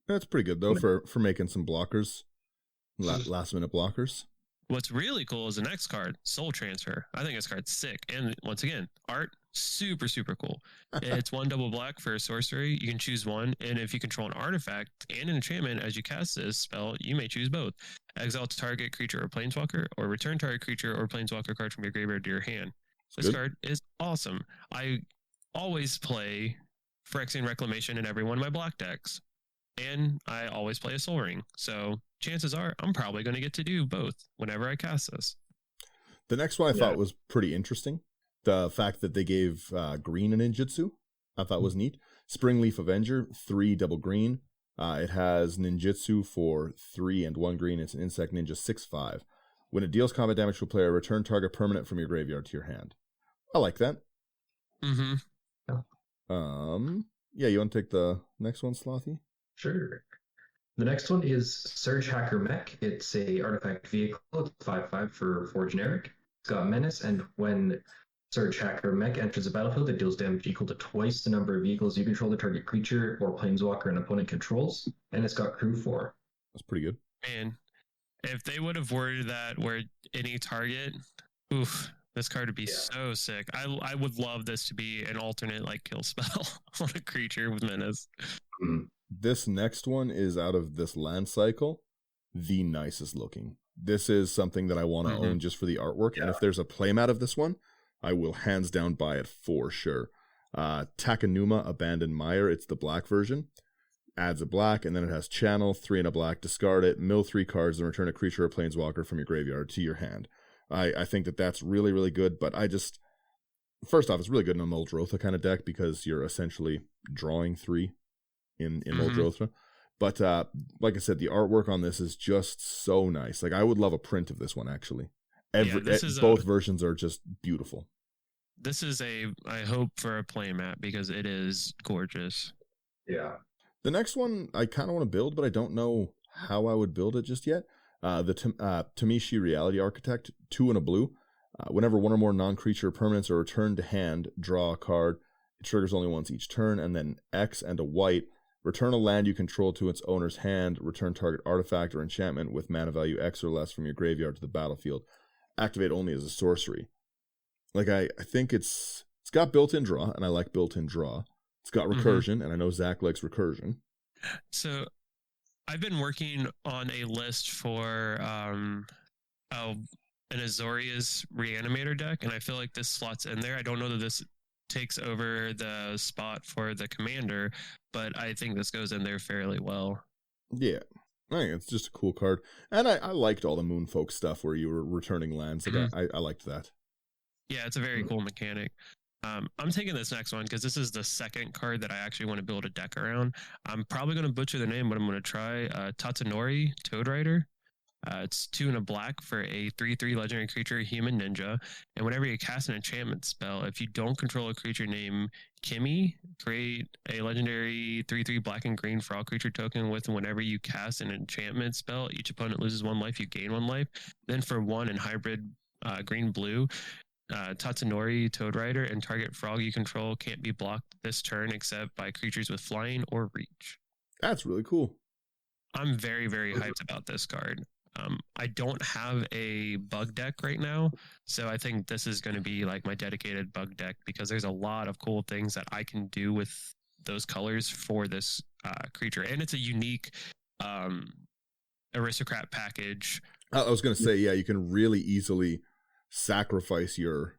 That's pretty good though for making some blockers. Last minute blockers. What's really cool is the next card, Soul Transfer. I think this card's sick. And once again, art, super, super cool. It's 1 double black for a sorcery. You can choose 1. And if you control an artifact and an enchantment as you cast this spell, you may choose both. Exile target creature or planeswalker, or return target creature or planeswalker card from your graveyard to your hand. This card is awesome. I always play Phyrexian Reclamation in every one of my black decks. And I always play a Soul Ring. So chances are I'm probably going to get to do both whenever I cast this. The next one I thought was pretty interesting. The fact that they gave green a ninjutsu, I thought was neat. Springleaf Avenger, 3 double green. It has ninjutsu for 3 and 1 green. It's an insect ninja 6/5. When it deals combat damage to a player, return target permanent from your graveyard to your hand. I like that. Yeah, you want to take the next one, Slothy? Sure. The next one is Surge Hacker Mech. It's a artifact vehicle. It's 5/5 for 4 generic. It's got menace, and when Surge Hacker Mech enters the battlefield, it deals damage equal to twice the number of vehicles you control the target creature or planeswalker an opponent controls, and it's got crew 4. That's pretty good. Man, if they would have worded that where any target, oof, this card would be so sick. I would love this to be an alternate like kill spell on a creature with menace. This next one is out of this land cycle, the nicest looking. This is something that I want to own just for the artwork. And if there's a playmat of this one, I will hands down buy it for sure. Takanuma Abandoned Mire, it's the black version. Adds a black, and then it has channel, 3 and a black, discard it, mill 3 cards, and return a creature or planeswalker from your graveyard to your hand. I think that that's really, really good, but first off, it's really good in a Muldrotha kind of deck because you're essentially drawing 3 in Muldrotha. But like I said, the artwork on this is just so nice. Like, I would love a print of this one, actually. Both versions are just beautiful. This is I hope for a playmat because it is gorgeous. Yeah. The next one I kind of want to build, but I don't know how I would build it just yet. The Tamishi Reality Architect, 2 and a blue. Whenever one or more non-creature permanents are returned to hand, draw a card. It triggers only once each turn, and then X and a white. Return a land you control to its owner's hand. Return target artifact or enchantment with mana value X or less from your graveyard to the battlefield. Activate only as a sorcery. Like, I think it's got built-in draw, and I like built-in draw. It's got recursion, and I know Zach likes recursion. So I've been working on a list for an Azorius Reanimator deck, and I feel like this slots in there. I don't know that this takes over the spot for the commander, but I think this goes in there fairly well. Yeah. I think it's just a cool card. And I liked all the Moonfolk stuff where you were returning lands. Like I liked that. Yeah, it's a very cool mechanic. I'm taking this next one because this is the second card that I actually want to build a deck around. I'm probably going to butcher the name, but I'm going to try Tatsunori Toad Rider. It's 2 and a black for a 3/3 legendary creature, human ninja. And whenever you cast an enchantment spell, if you don't control a creature named Kimmy, create a legendary 3/3 black and green frog creature token with whenever you cast an enchantment spell, each opponent loses 1 life, you gain 1 life. Then for 1 in hybrid green-blue, Tatsunori Toad Rider, and target frog you control can't be blocked this turn except by creatures with flying or reach. That's really cool. I'm very, very hyped about this card. I don't have a bug deck right now, so I think this is going to be like my dedicated bug deck because there's a lot of cool things that I can do with those colors for this creature, and it's a unique aristocrat package. I was going to say, yeah, you can really easily sacrifice your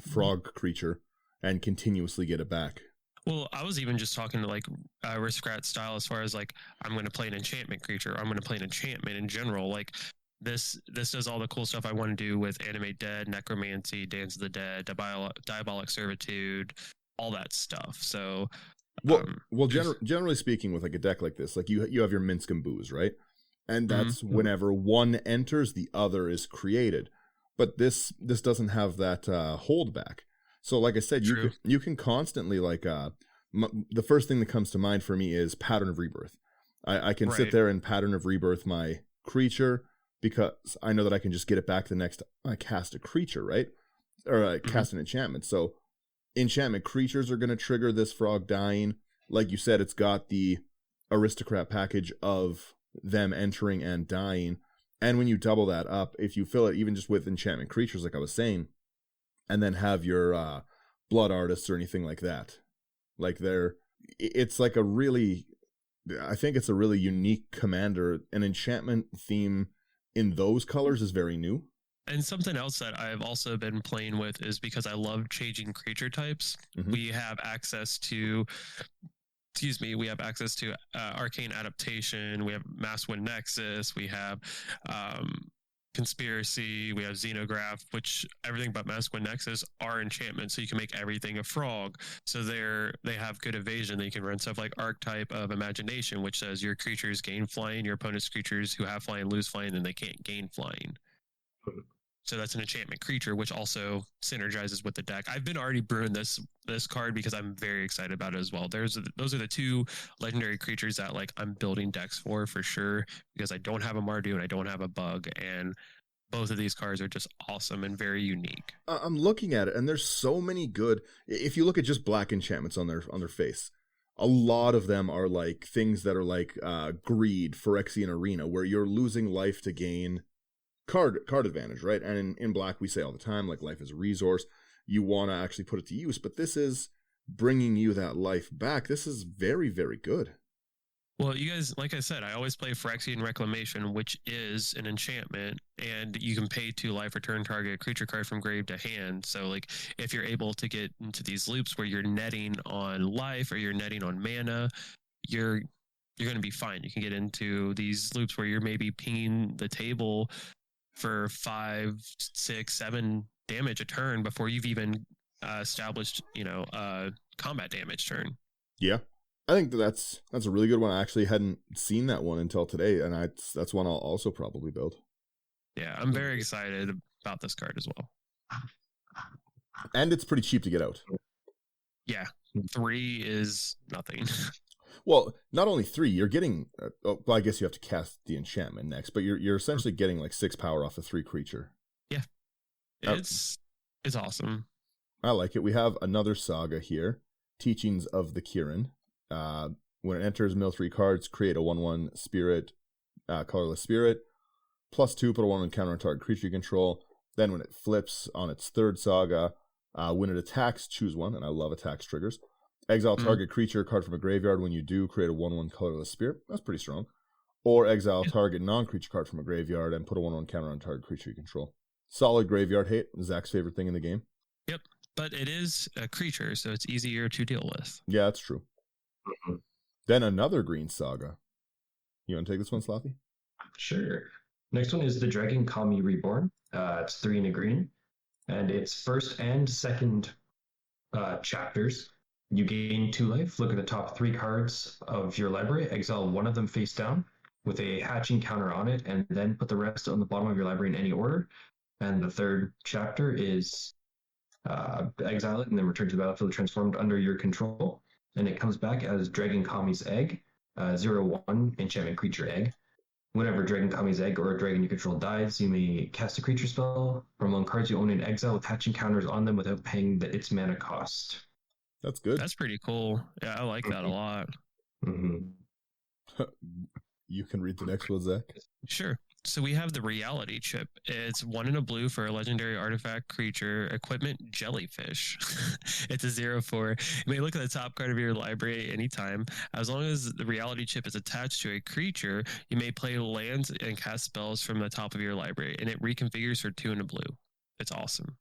frog creature and continuously get it back. Well, I was even just talking to like aristocrat style as far as like I'm going to play an enchantment creature. Or I'm going to play an enchantment in general. Like this does all the cool stuff I want to do with Animate Dead, Necromancy, Dance of the Dead, Diabolic Servitude, all that stuff. So, generally speaking, with like a deck like this, like you have your Minsk and Booze, right? And that's whenever one enters, the other is created. But this doesn't have that holdback. So like I said, you can constantly like the first thing that comes to mind for me is Pattern of Rebirth. I can sit there and Pattern of Rebirth my creature because I know that I can just get it back the next I cast a creature, right? Or I cast an enchantment. So enchantment creatures are going to trigger this frog dying. Like you said, it's got the aristocrat package of them entering and dying. And when you double that up, if you fill it even just with enchantment creatures, like I was saying, and then have your blood artists or anything like that, like it's like I think it's a really unique commander. An enchantment theme in those colors is very new. And something else that I've also been playing with is because I love changing creature types. We have access to Arcane Adaptation, we have Masswind Nexus, we have Conspiracy, we have Xenograph, which everything but Masswind Nexus are enchantments, so you can make everything a frog. So they have good evasion. They can run stuff like Archetype of Imagination, which says your creatures gain flying, your opponent's creatures who have flying lose flying, and they can't gain flying. So that's an enchantment creature, which also synergizes with the deck. I've been already brewing this card because I'm very excited about it as well. Those are the two legendary creatures that like I'm building decks for sure, because I don't have a Mardu and I don't have a Bug, and both of these cards are just awesome and very unique. I'm looking at it, and there's so many good. If you look at just black enchantments on their face, a lot of them are like things that are like greed, Phyrexian Arena, where you're losing life to gain card advantage, right? And in black, we say all the time, like, life is a resource. You want to actually put it to use, but this is bringing you that life back. This is very, very good. Well, you guys, like I said, I always play Phyrexian Reclamation, which is an enchantment, and you can pay 2 life, return target creature card from grave to hand. So, like, if you're able to get into these loops where you're netting on life or you're netting on mana, you're going to be fine. You can get into these loops where you're maybe pinging the table for 5, 6, 7 damage a turn before you've even established, combat damage turn. Yeah, I think that's a really good one. I actually hadn't seen that one until today, and that's one I'll also probably build. Yeah, I'm very excited about this card as well. And it's pretty cheap to get out. Yeah, 3 is nothing. Well, not only 3, you're getting. Well, I guess you have to cast the enchantment next, but you're essentially getting like 6 power off a 3 creature. Yeah, it's awesome. I like it. We have another saga here, Teachings of the Kirin. When it enters, mill 3 cards, create a 1/1 spirit, colorless spirit, +2, put a 1/1 counter on target creature you control. Then when it flips on its 3rd saga, when it attacks, choose 1, and I love attacks triggers. Exile target creature card from a graveyard. When you do, create a 1/1 colorless spirit. That's pretty strong. Or exile target non-creature card from a graveyard and put a 1/1 counter on target creature you control. Solid graveyard hate. Zach's favorite thing in the game. Yep, but it is a creature, so it's easier to deal with. Yeah, that's true. Then another green saga. You want to take this one, Slothy? Sure. Next one is the Dragon Kami Reborn. It's 3 and a green, and its first and second chapters. You gain 2 life. Look at the top 3 cards of your library. Exile 1 of them face down with a hatching counter on it, and then put the rest on the bottom of your library in any order. And the 3rd chapter is exile it and then return to the battlefield transformed under your control. And it comes back as Dragon Kami's Egg, 0/1 enchantment creature egg. Whenever Dragon Kami's Egg or a dragon you control dies, you may cast a creature spell from among cards you own in exile with hatching counters on them without paying its mana cost. That's good. That's pretty cool. Yeah, I like that a lot. Mm-hmm. You can read the next one, Zach. Sure. So we have the Reality Chip. It's 1 and a blue for a legendary artifact creature, equipment jellyfish. It's a 0/4. You may look at the top card of your library anytime. As long as the Reality Chip is attached to a creature, you may play lands and cast spells from the top of your library, and it reconfigures for 2 and a blue. It's awesome.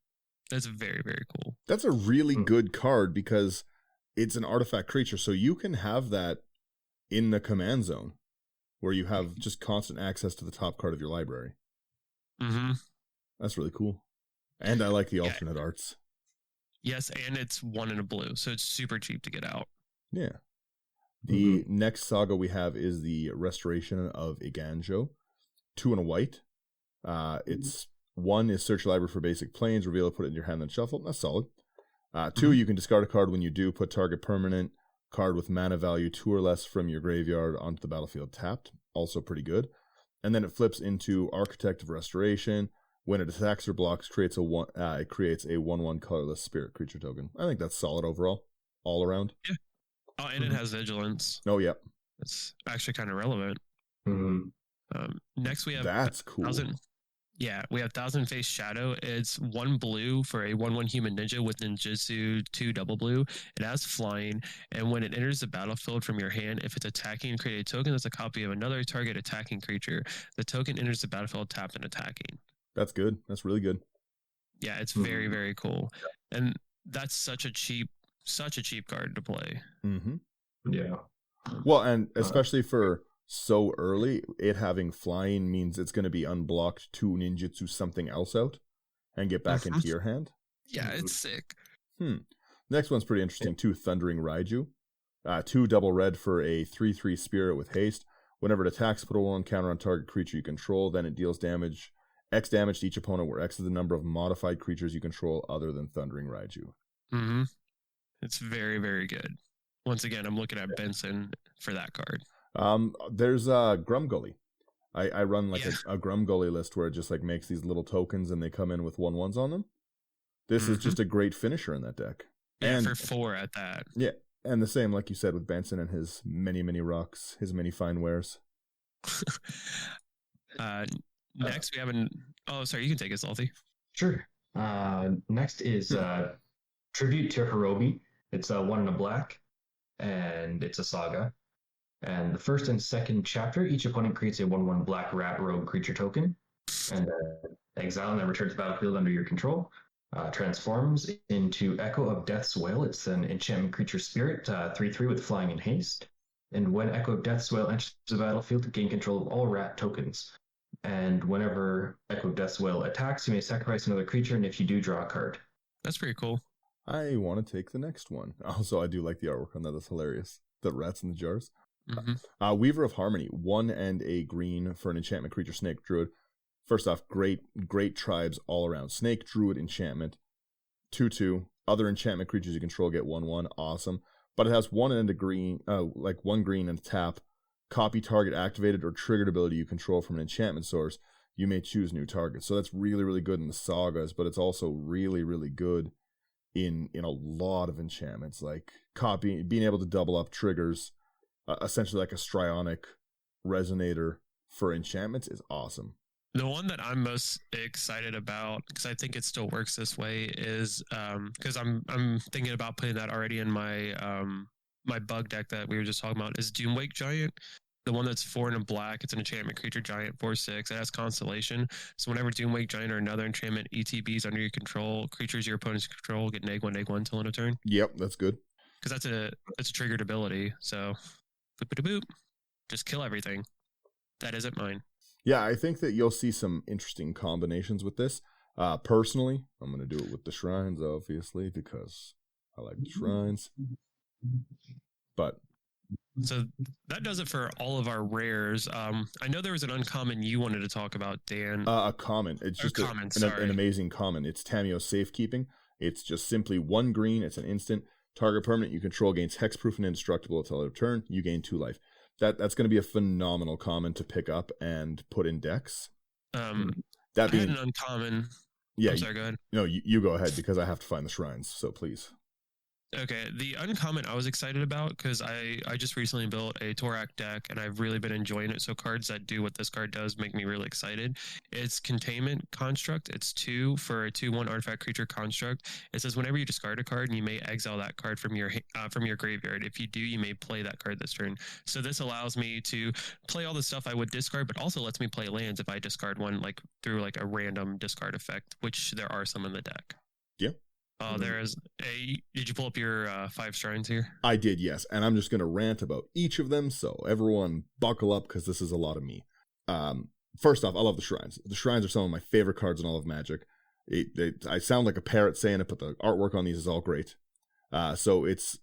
That's very, very cool. That's a really good card because it's an artifact creature, so you can have that in the command zone, where you have just constant access to the top card of your library. Mm-hmm. That's really cool. And I like the alternate arts. Yes, and it's 1 and a blue, so it's super cheap to get out. Yeah. The next saga we have is the Restoration of Iganjo. 2 and a white. It's 1 is search your library for basic planes, reveal it, put it in your hand, then shuffle. That's solid. 2, you can discard a card when you do, put target permanent card with mana value 2 or less from your graveyard onto the battlefield tapped. Also pretty good. And then it flips into Architect of Restoration. When it attacks or blocks, it creates a 1/1 colorless spirit creature token. I think that's solid overall, all around. Yeah. Oh, and it has vigilance. Oh, yeah. It's actually kind of relevant. Mm-hmm. Next, we have that's cool. We have Thousand Face Shadow. It's 1 blue for a 1/1 human ninja with ninjutsu 2 double blue. It has flying, and when it enters the battlefield from your hand, if it's attacking, create a token that's a copy of another target attacking creature. The token enters the battlefield tapped and attacking. That's good. That's really good. Yeah, it's very, very cool. And that's such a cheap card to play. Mm-hmm. Yeah. Well, and especially for so early, it having flying means it's going to be unblocked to ninjutsu something else out and get back into your hand. Yeah, it's sick. Next one's pretty interesting too. Thundering Raiju. 2 double red for a 3/3 spirit with haste. Whenever it attacks, put a 1 counter on target creature you control. Then it deals damage X damage to each opponent, where X is the number of modified creatures you control other than Thundering Raiju. Mm-hmm. It's very, very good. Once again, I'm looking at Benson for that card. There's Grumgully. I run like a Grumgully list where it just like makes these little tokens and they come in with 1/1s on them. This is just a great finisher in that deck. Yeah, and for 4 at that. Yeah, and the same, like you said, with Benson and his many, many rocks, his many fine wares. Next, we have an... Oh, sorry, you can take it, Slothy. Sure. Next is Tribute to Hirobi. It's 1 and a black, and it's a saga. And the first and second chapter, each opponent creates a 1/1 black rat rogue creature token, and exile and then return to the battlefield under your control. Transforms into Echo of Death's Wail. It's an enchantment creature spirit, 3/3 with flying and haste. And when Echo of Death's Wail enters the battlefield, gain control of all rat tokens. And whenever Echo of Death's Wail attacks, you may sacrifice another creature, and if you do, draw a card. That's pretty cool. I want to take the next one. Also, I do like the artwork on that. That's hilarious. The rats in the jars. Mm-hmm. Weaver of Harmony, 1 and a green for an enchantment creature snake druid. First off, great tribes all around. Snake druid enchantment, 2/2. Other enchantment creatures you control get 1/1. Awesome. But it has 1 and a green, 1 green and tap. Copy target activated or triggered ability you control from an enchantment source. You may choose new targets. So that's really, really good in the sagas, but it's also really, really good in a lot of enchantments, like being able to double up triggers. Essentially like a Strionic resonator for enchantments is awesome. The one that I'm most excited about, because I think it still works this way, is because I'm thinking about putting that already in my my bug deck that we were just talking about, is Doomwake Giant. The one that's 4 and a black. It's an enchantment creature giant, 4/6. It has Constellation. So whenever Doomwake Giant or another enchantment ETBs under your control, creatures your opponents control get -1/-1 till end of turn. Yep, that's good. Because that's a triggered ability. So boop, just kill everything. That isn't mine. Yeah, I think that you'll see some interesting combinations with this. Personally, I'm going to do it with the shrines, obviously, because I like the shrines. But so that does it for all of our rares. I know there was an uncommon you wanted to talk about, Dan. A common. It's just an amazing common. It's Tameo Safekeeping. It's just simply 1 green. It's an instant. Target permanent you control gains hexproof and indestructible until end of turn. You gain 2 life. That's going to be a phenomenal common to pick up and put in decks. That being an uncommon. Yeah. I'm sorry, go ahead. No, you go ahead because I have to find the shrines. So please. Okay, the uncommon I was excited about because I just recently built a Torak deck and I've really been enjoying it. So cards that do what this card does make me really excited. It's Containment Construct. It's 2 for a 2/1 artifact creature construct. It says whenever you discard a card, you may exile that card from your graveyard. If you do, you may play that card this turn. So this allows me to play all the stuff I would discard, but also lets me play lands if I discard one like through like a random discard effect, which there are some in the deck. Yeah. There is did you pull up your 5 shrines here? I did, yes. And I'm just going to rant about each of them. So everyone buckle up because this is a lot of me. First off, I love the shrines. The shrines are some of my favorite cards in all of Magic. I sound like a parrot saying it, but the artwork on these is all great. First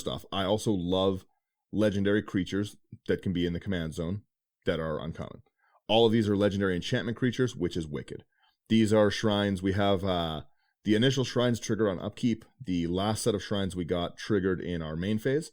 off, I also love legendary creatures that can be in the command zone that are uncommon. All of these are legendary enchantment creatures, which is wicked. These are shrines. We have the initial shrines trigger on upkeep. The last set of shrines we got triggered in our main phase.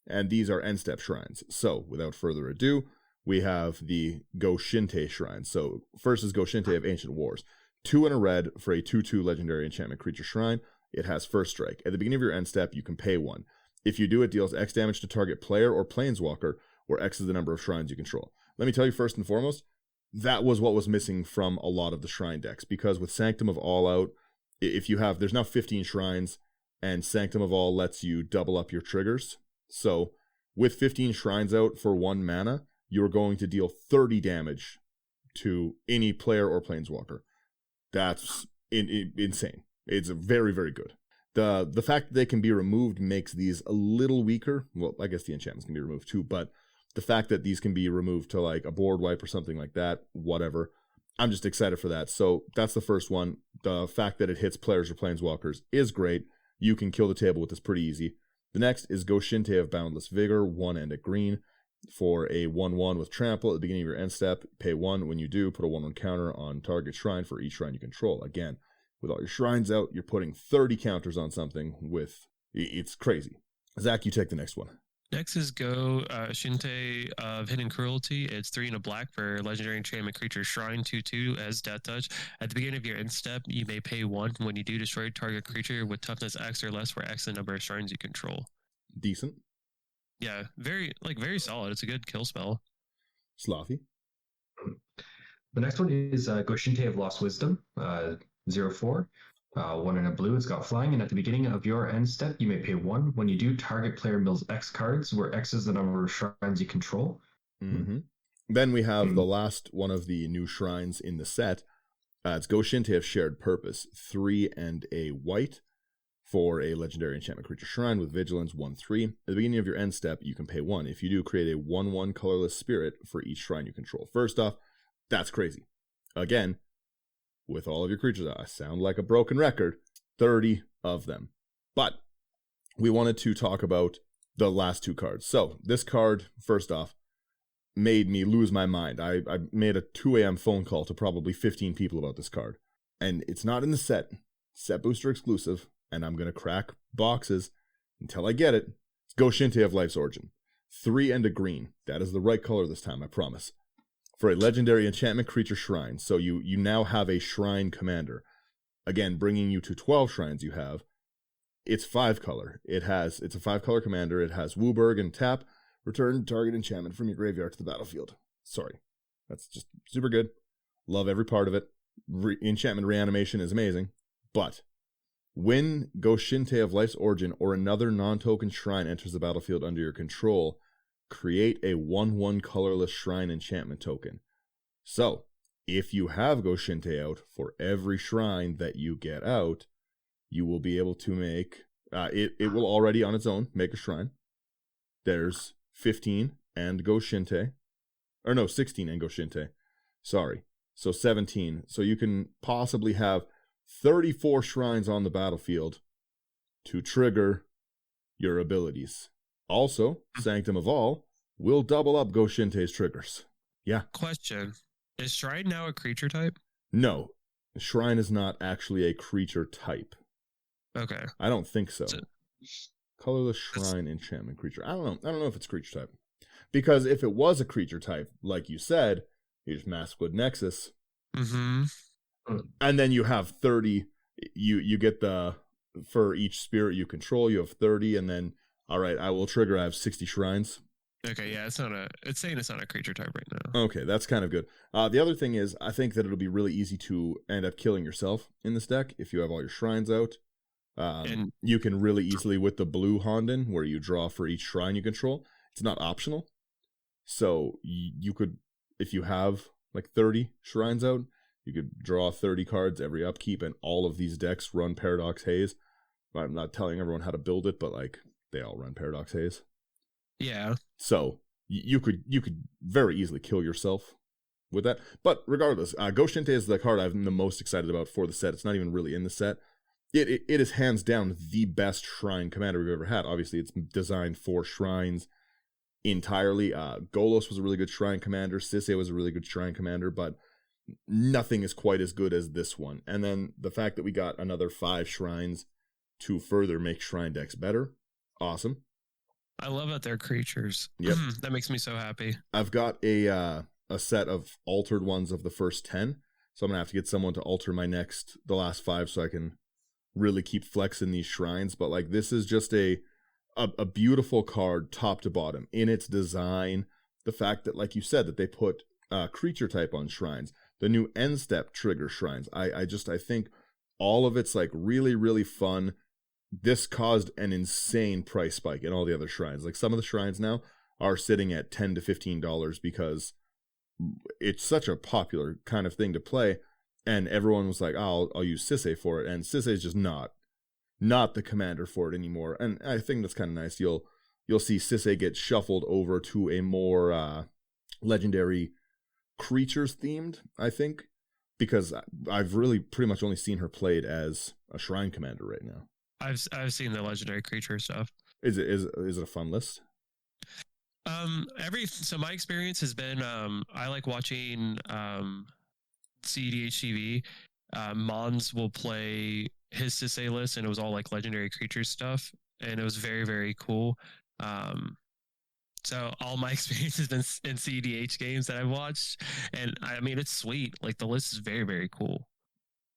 And these are end step shrines. So without further ado, we have the Goshinte shrines. So first is Goshinte of Ancient Wars. 2 and a red for a 2/2 legendary enchantment creature shrine. It has first strike. At the beginning of your end step, you can pay 1. If you do, it deals X damage to target player or planeswalker, where X is the number of shrines you control. Let me tell you first and foremost, that was what was missing from a lot of the shrine decks. Because with Sanctum of All Out, there's now 15 shrines, and Sanctum of All lets you double up your triggers. So with 15 shrines out for 1 mana, you're going to deal 30 damage to any player or planeswalker. That's insane. It's very, very good. The fact that they can be removed makes these a little weaker. Well, I guess the enchantments can be removed too, but the fact that these can be removed to like a board wipe or something like that, whatever. I'm just excited for that. So that's the first one. The fact that it hits players or planeswalkers is great. You can kill the table with this pretty easy. The next is Goshinte of Boundless Vigor, 1 and a green. For a 1/1 with trample at the beginning of your end step, pay 1. When you do, put a 1/1 counter on target shrine for each shrine you control. Again, with all your shrines out, you're putting 30 counters on something with... It's crazy. Zach, you take the next one. Next is Go Shinte of Hidden Cruelty. It's 3 and a black for legendary enchantment creature Shrine 2/2 as Death Touch. At the beginning of your end step, you may pay 1. When you do, destroy target creature with toughness X or less for X the number of shrines you control. Decent. Yeah, very solid. It's a good kill spell. Slothy. The next one is Goshinte of Lost Wisdom, 0/4. 1 in a blue. It's got flying, and at the beginning of your end step, you may pay 1. When you do, target player mills X cards, where X is the number of shrines you control. Mm-hmm. Then we have the last one of the new shrines in the set. It's Goshinte of Shared Purpose, 3 and a white for a legendary enchantment creature shrine with vigilance 1/3. At the beginning of your end step, you can pay 1. If you do, create a 1/1 colorless spirit for each shrine you control. First off, that's crazy. Again, with all of your creatures, I sound like a broken record, 30 of them. But we wanted to talk about the last 2 cards. So this card, first off, made me lose my mind. I made a 2 a.m. phone call to probably 15 people about this card. And it's not in the set booster exclusive, and I'm going to crack boxes until I get it. It's Goshinte of Life's Origin. 3 and a green. That is the right color this time, I promise. For a legendary enchantment creature shrine. So you now have a shrine commander. Again, bringing you to 12 shrines you have. It's 5 color. It's a 5 color commander. It has Wooburg and tap. Return target enchantment from your graveyard to the battlefield. Sorry. That's just super good. Love every part of it. Enchantment reanimation is amazing. But when Goshinte of Life's Origin or another non-token shrine enters the battlefield under your control, create a 1/1 colorless shrine enchantment token. So, if you have Goshinte out, for every shrine that you get out, you will be able to make... it will already on its own make a shrine. There's 15 and Goshinte. Or no, 16 and Goshinte. Sorry. So 17. So you can possibly have 34 shrines on the battlefield to trigger your abilities. Also, Sanctum of All will double up Goshinte's triggers. Yeah. Question. Is Shrine now a creature type? No. Shrine is not actually a creature type. Okay. I don't think so. Colorless Shrine enchantment creature. I don't know if it's creature type. Because if it was a creature type, like you said, here's Maskwood Nexus. Mm-hmm. And then you have 30. You get for each spirit you control, you have 30, and then all right, I will trigger. I have 60 shrines. Okay, yeah, it's saying it's not a creature type right now. Okay, that's kind of good. The other thing is, I think that it'll be really easy to end up killing yourself in this deck if you have all your shrines out. And you can really easily, with the blue Honden, where you draw for each shrine you control, it's not optional. So you could, if you have like 30 shrines out, you could draw 30 cards every upkeep, and all of these decks run Paradox Haze. I'm not telling everyone how to build it, but like, they all run Paradox Haze. Yeah. So you could very easily kill yourself with that. But regardless, Goshinte is the card I'm the most excited about for the set. It's not even really in the set. It is hands down the best shrine commander we've ever had. Obviously, it's designed for shrines entirely. Golos was a really good shrine commander. Sisay was a really good shrine commander, but nothing is quite as good as this one. And then the fact that we got another 5 shrines to further make shrine decks better. Awesome. I love that they're creatures. Yep. That makes me so happy. I've got a set of altered ones of the first 10. So I'm going to have to get someone to alter the last 5 so I can really keep flexing these shrines. But like, this is just a beautiful card top to bottom in its design. The fact that, like you said, that they put creature type on shrines, the new end step trigger shrines. I think all of it's like really, really fun. This caused an insane price spike in all the other shrines. Like, some of the shrines now are sitting at $10 to $15 because it's such a popular kind of thing to play. And everyone was like, oh, I'll use Sisay for it. And Sisay is just not the commander for it anymore. And I think that's kind of nice. You'll see Sisay get shuffled over to a more legendary creatures themed, I think, because I've really pretty much only seen her played as a shrine commander right now. I've seen the legendary creature stuff. Is it a fun list? So my experience has been I like watching CDHTV. Mons will play his to say list, and it was all like legendary creatures stuff, and it was very, very cool. So all my experience has been in CDH games that I've watched, and I mean it's sweet. Like the list is very, very cool.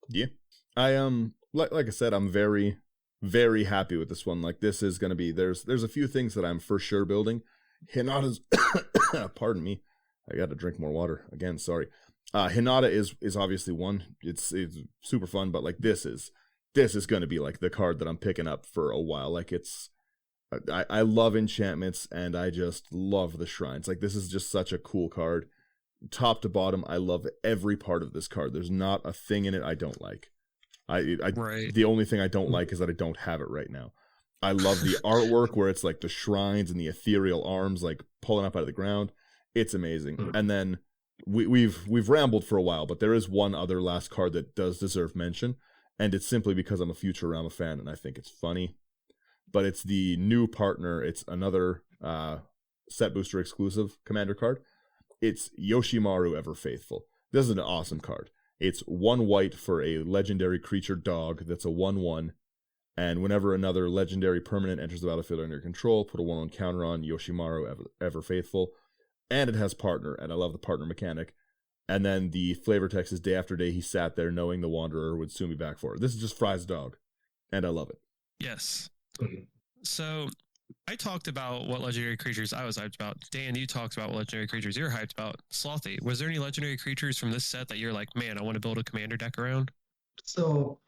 Yeah, I like I said, I'm very, very happy with this one. Like this is gonna be there's a few things that I'm for sure building. Hinata's pardon me, I got to drink more water again. Sorry. Hinata is obviously one. It's super fun, but like this is gonna be like the card that I'm picking up for a while. Like I love enchantments and I just love the shrines. Like this is just such a cool card. Top to bottom, I love every part of this card. There's not a thing in it I don't like. Right. The only thing I don't like is that I don't have it right now. I love the artwork where it's like the shrines and the ethereal arms like pulling up out of the ground. It's amazing. And then we've rambled for a while, but there is one other last card that does deserve mention, and it's simply because I'm a Futurama fan and I think it's funny. But it's the new partner. It's another set booster exclusive commander card. It's Yoshimaru Ever Faithful. This is an awesome card. It's 1 white for a legendary creature dog that's a 1/1. And whenever another legendary permanent enters the battlefield under your control, put a 1/1 counter on Yoshimaru Ever Faithful. And it has partner, and I love the partner mechanic. And then the flavor text is day after day he sat there knowing the Wanderer would soon be back for it. This is just Fry's dog, and I love it. Yes. So I talked about what legendary creatures I was hyped about. Dan, you talked about what legendary creatures you're hyped about. Slothy, was there any legendary creatures from this set that you're like, man, I want to build a commander deck around? So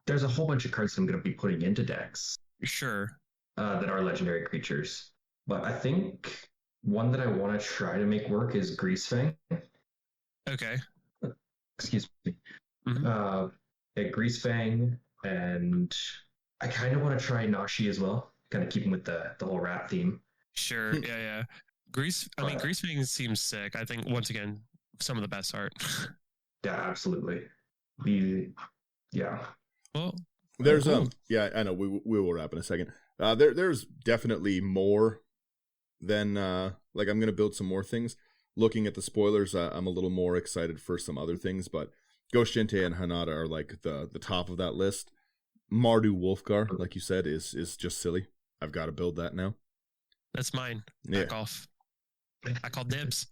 there's a whole bunch of cards I'm going to be putting into decks. Sure. That are legendary creatures. But I think one that I want to try to make work is Greasefang. Okay. Excuse me. Mm-hmm. Greasefang, and I kind of want to try Nashi as well. Kind of keeping with the whole rat theme. Sure. Yeah. Greasefang seems sick. I think once again, some of the best art. Yeah, absolutely. Yeah. Well, there's yeah, I know we will wrap in a second. There's definitely more than like I'm gonna build some more things. Looking at the spoilers, I'm a little more excited for some other things, but Ghost Shinte and Hanada are like the top of that list. Mardu Wolfgar, like you said, is just silly. I've got to build that now. That's mine. Yeah. Back off. I call dibs.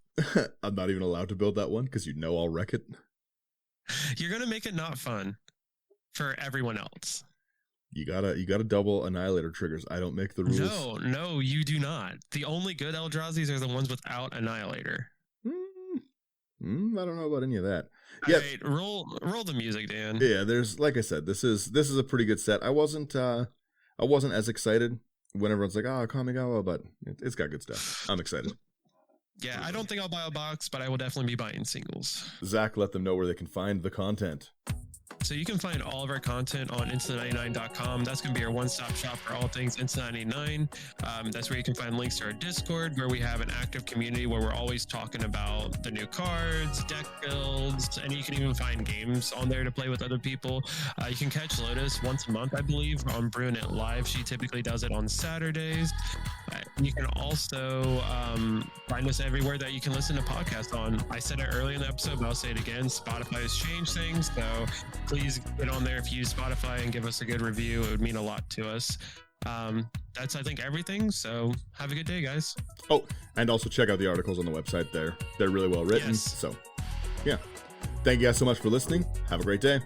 I'm not even allowed to build that one because I'll wreck it. You're gonna make it not fun for everyone else. You gotta double Annihilator triggers. I don't make the rules. No, you do not. The only good Eldrazi's are the ones without Annihilator. I don't know about any of that. Yeah, right, roll the music, Dan. Yeah, there's like I said, this is a pretty good set. I wasn't as excited when everyone's like, Kamigawa, but it's got good stuff. I'm excited. Yeah, I don't think I'll buy a box, but I will definitely be buying singles. Zach, let them know where they can find the content. So you can find all of our content on Insta99.com. That's going to be our one-stop shop for all things Insta99. That's where you can find links to our Discord, where we have an active community where we're always talking about the new cards, deck builds, and you can even find games on there to play with other people. You can catch Lotus once a month, I believe, on Brewing It Live. She typically does it on Saturdays. You can also find us everywhere that you can listen to podcasts on. I said it earlier in the episode, but I'll say it again. Spotify has changed things, so please get on there if you use Spotify and give us a good review. It would mean a lot to us. That's, I think, everything. So have a good day, guys. Oh, and also check out the articles on the website. They're really well written. Yes. So, yeah. Thank you guys so much for listening. Have a great day.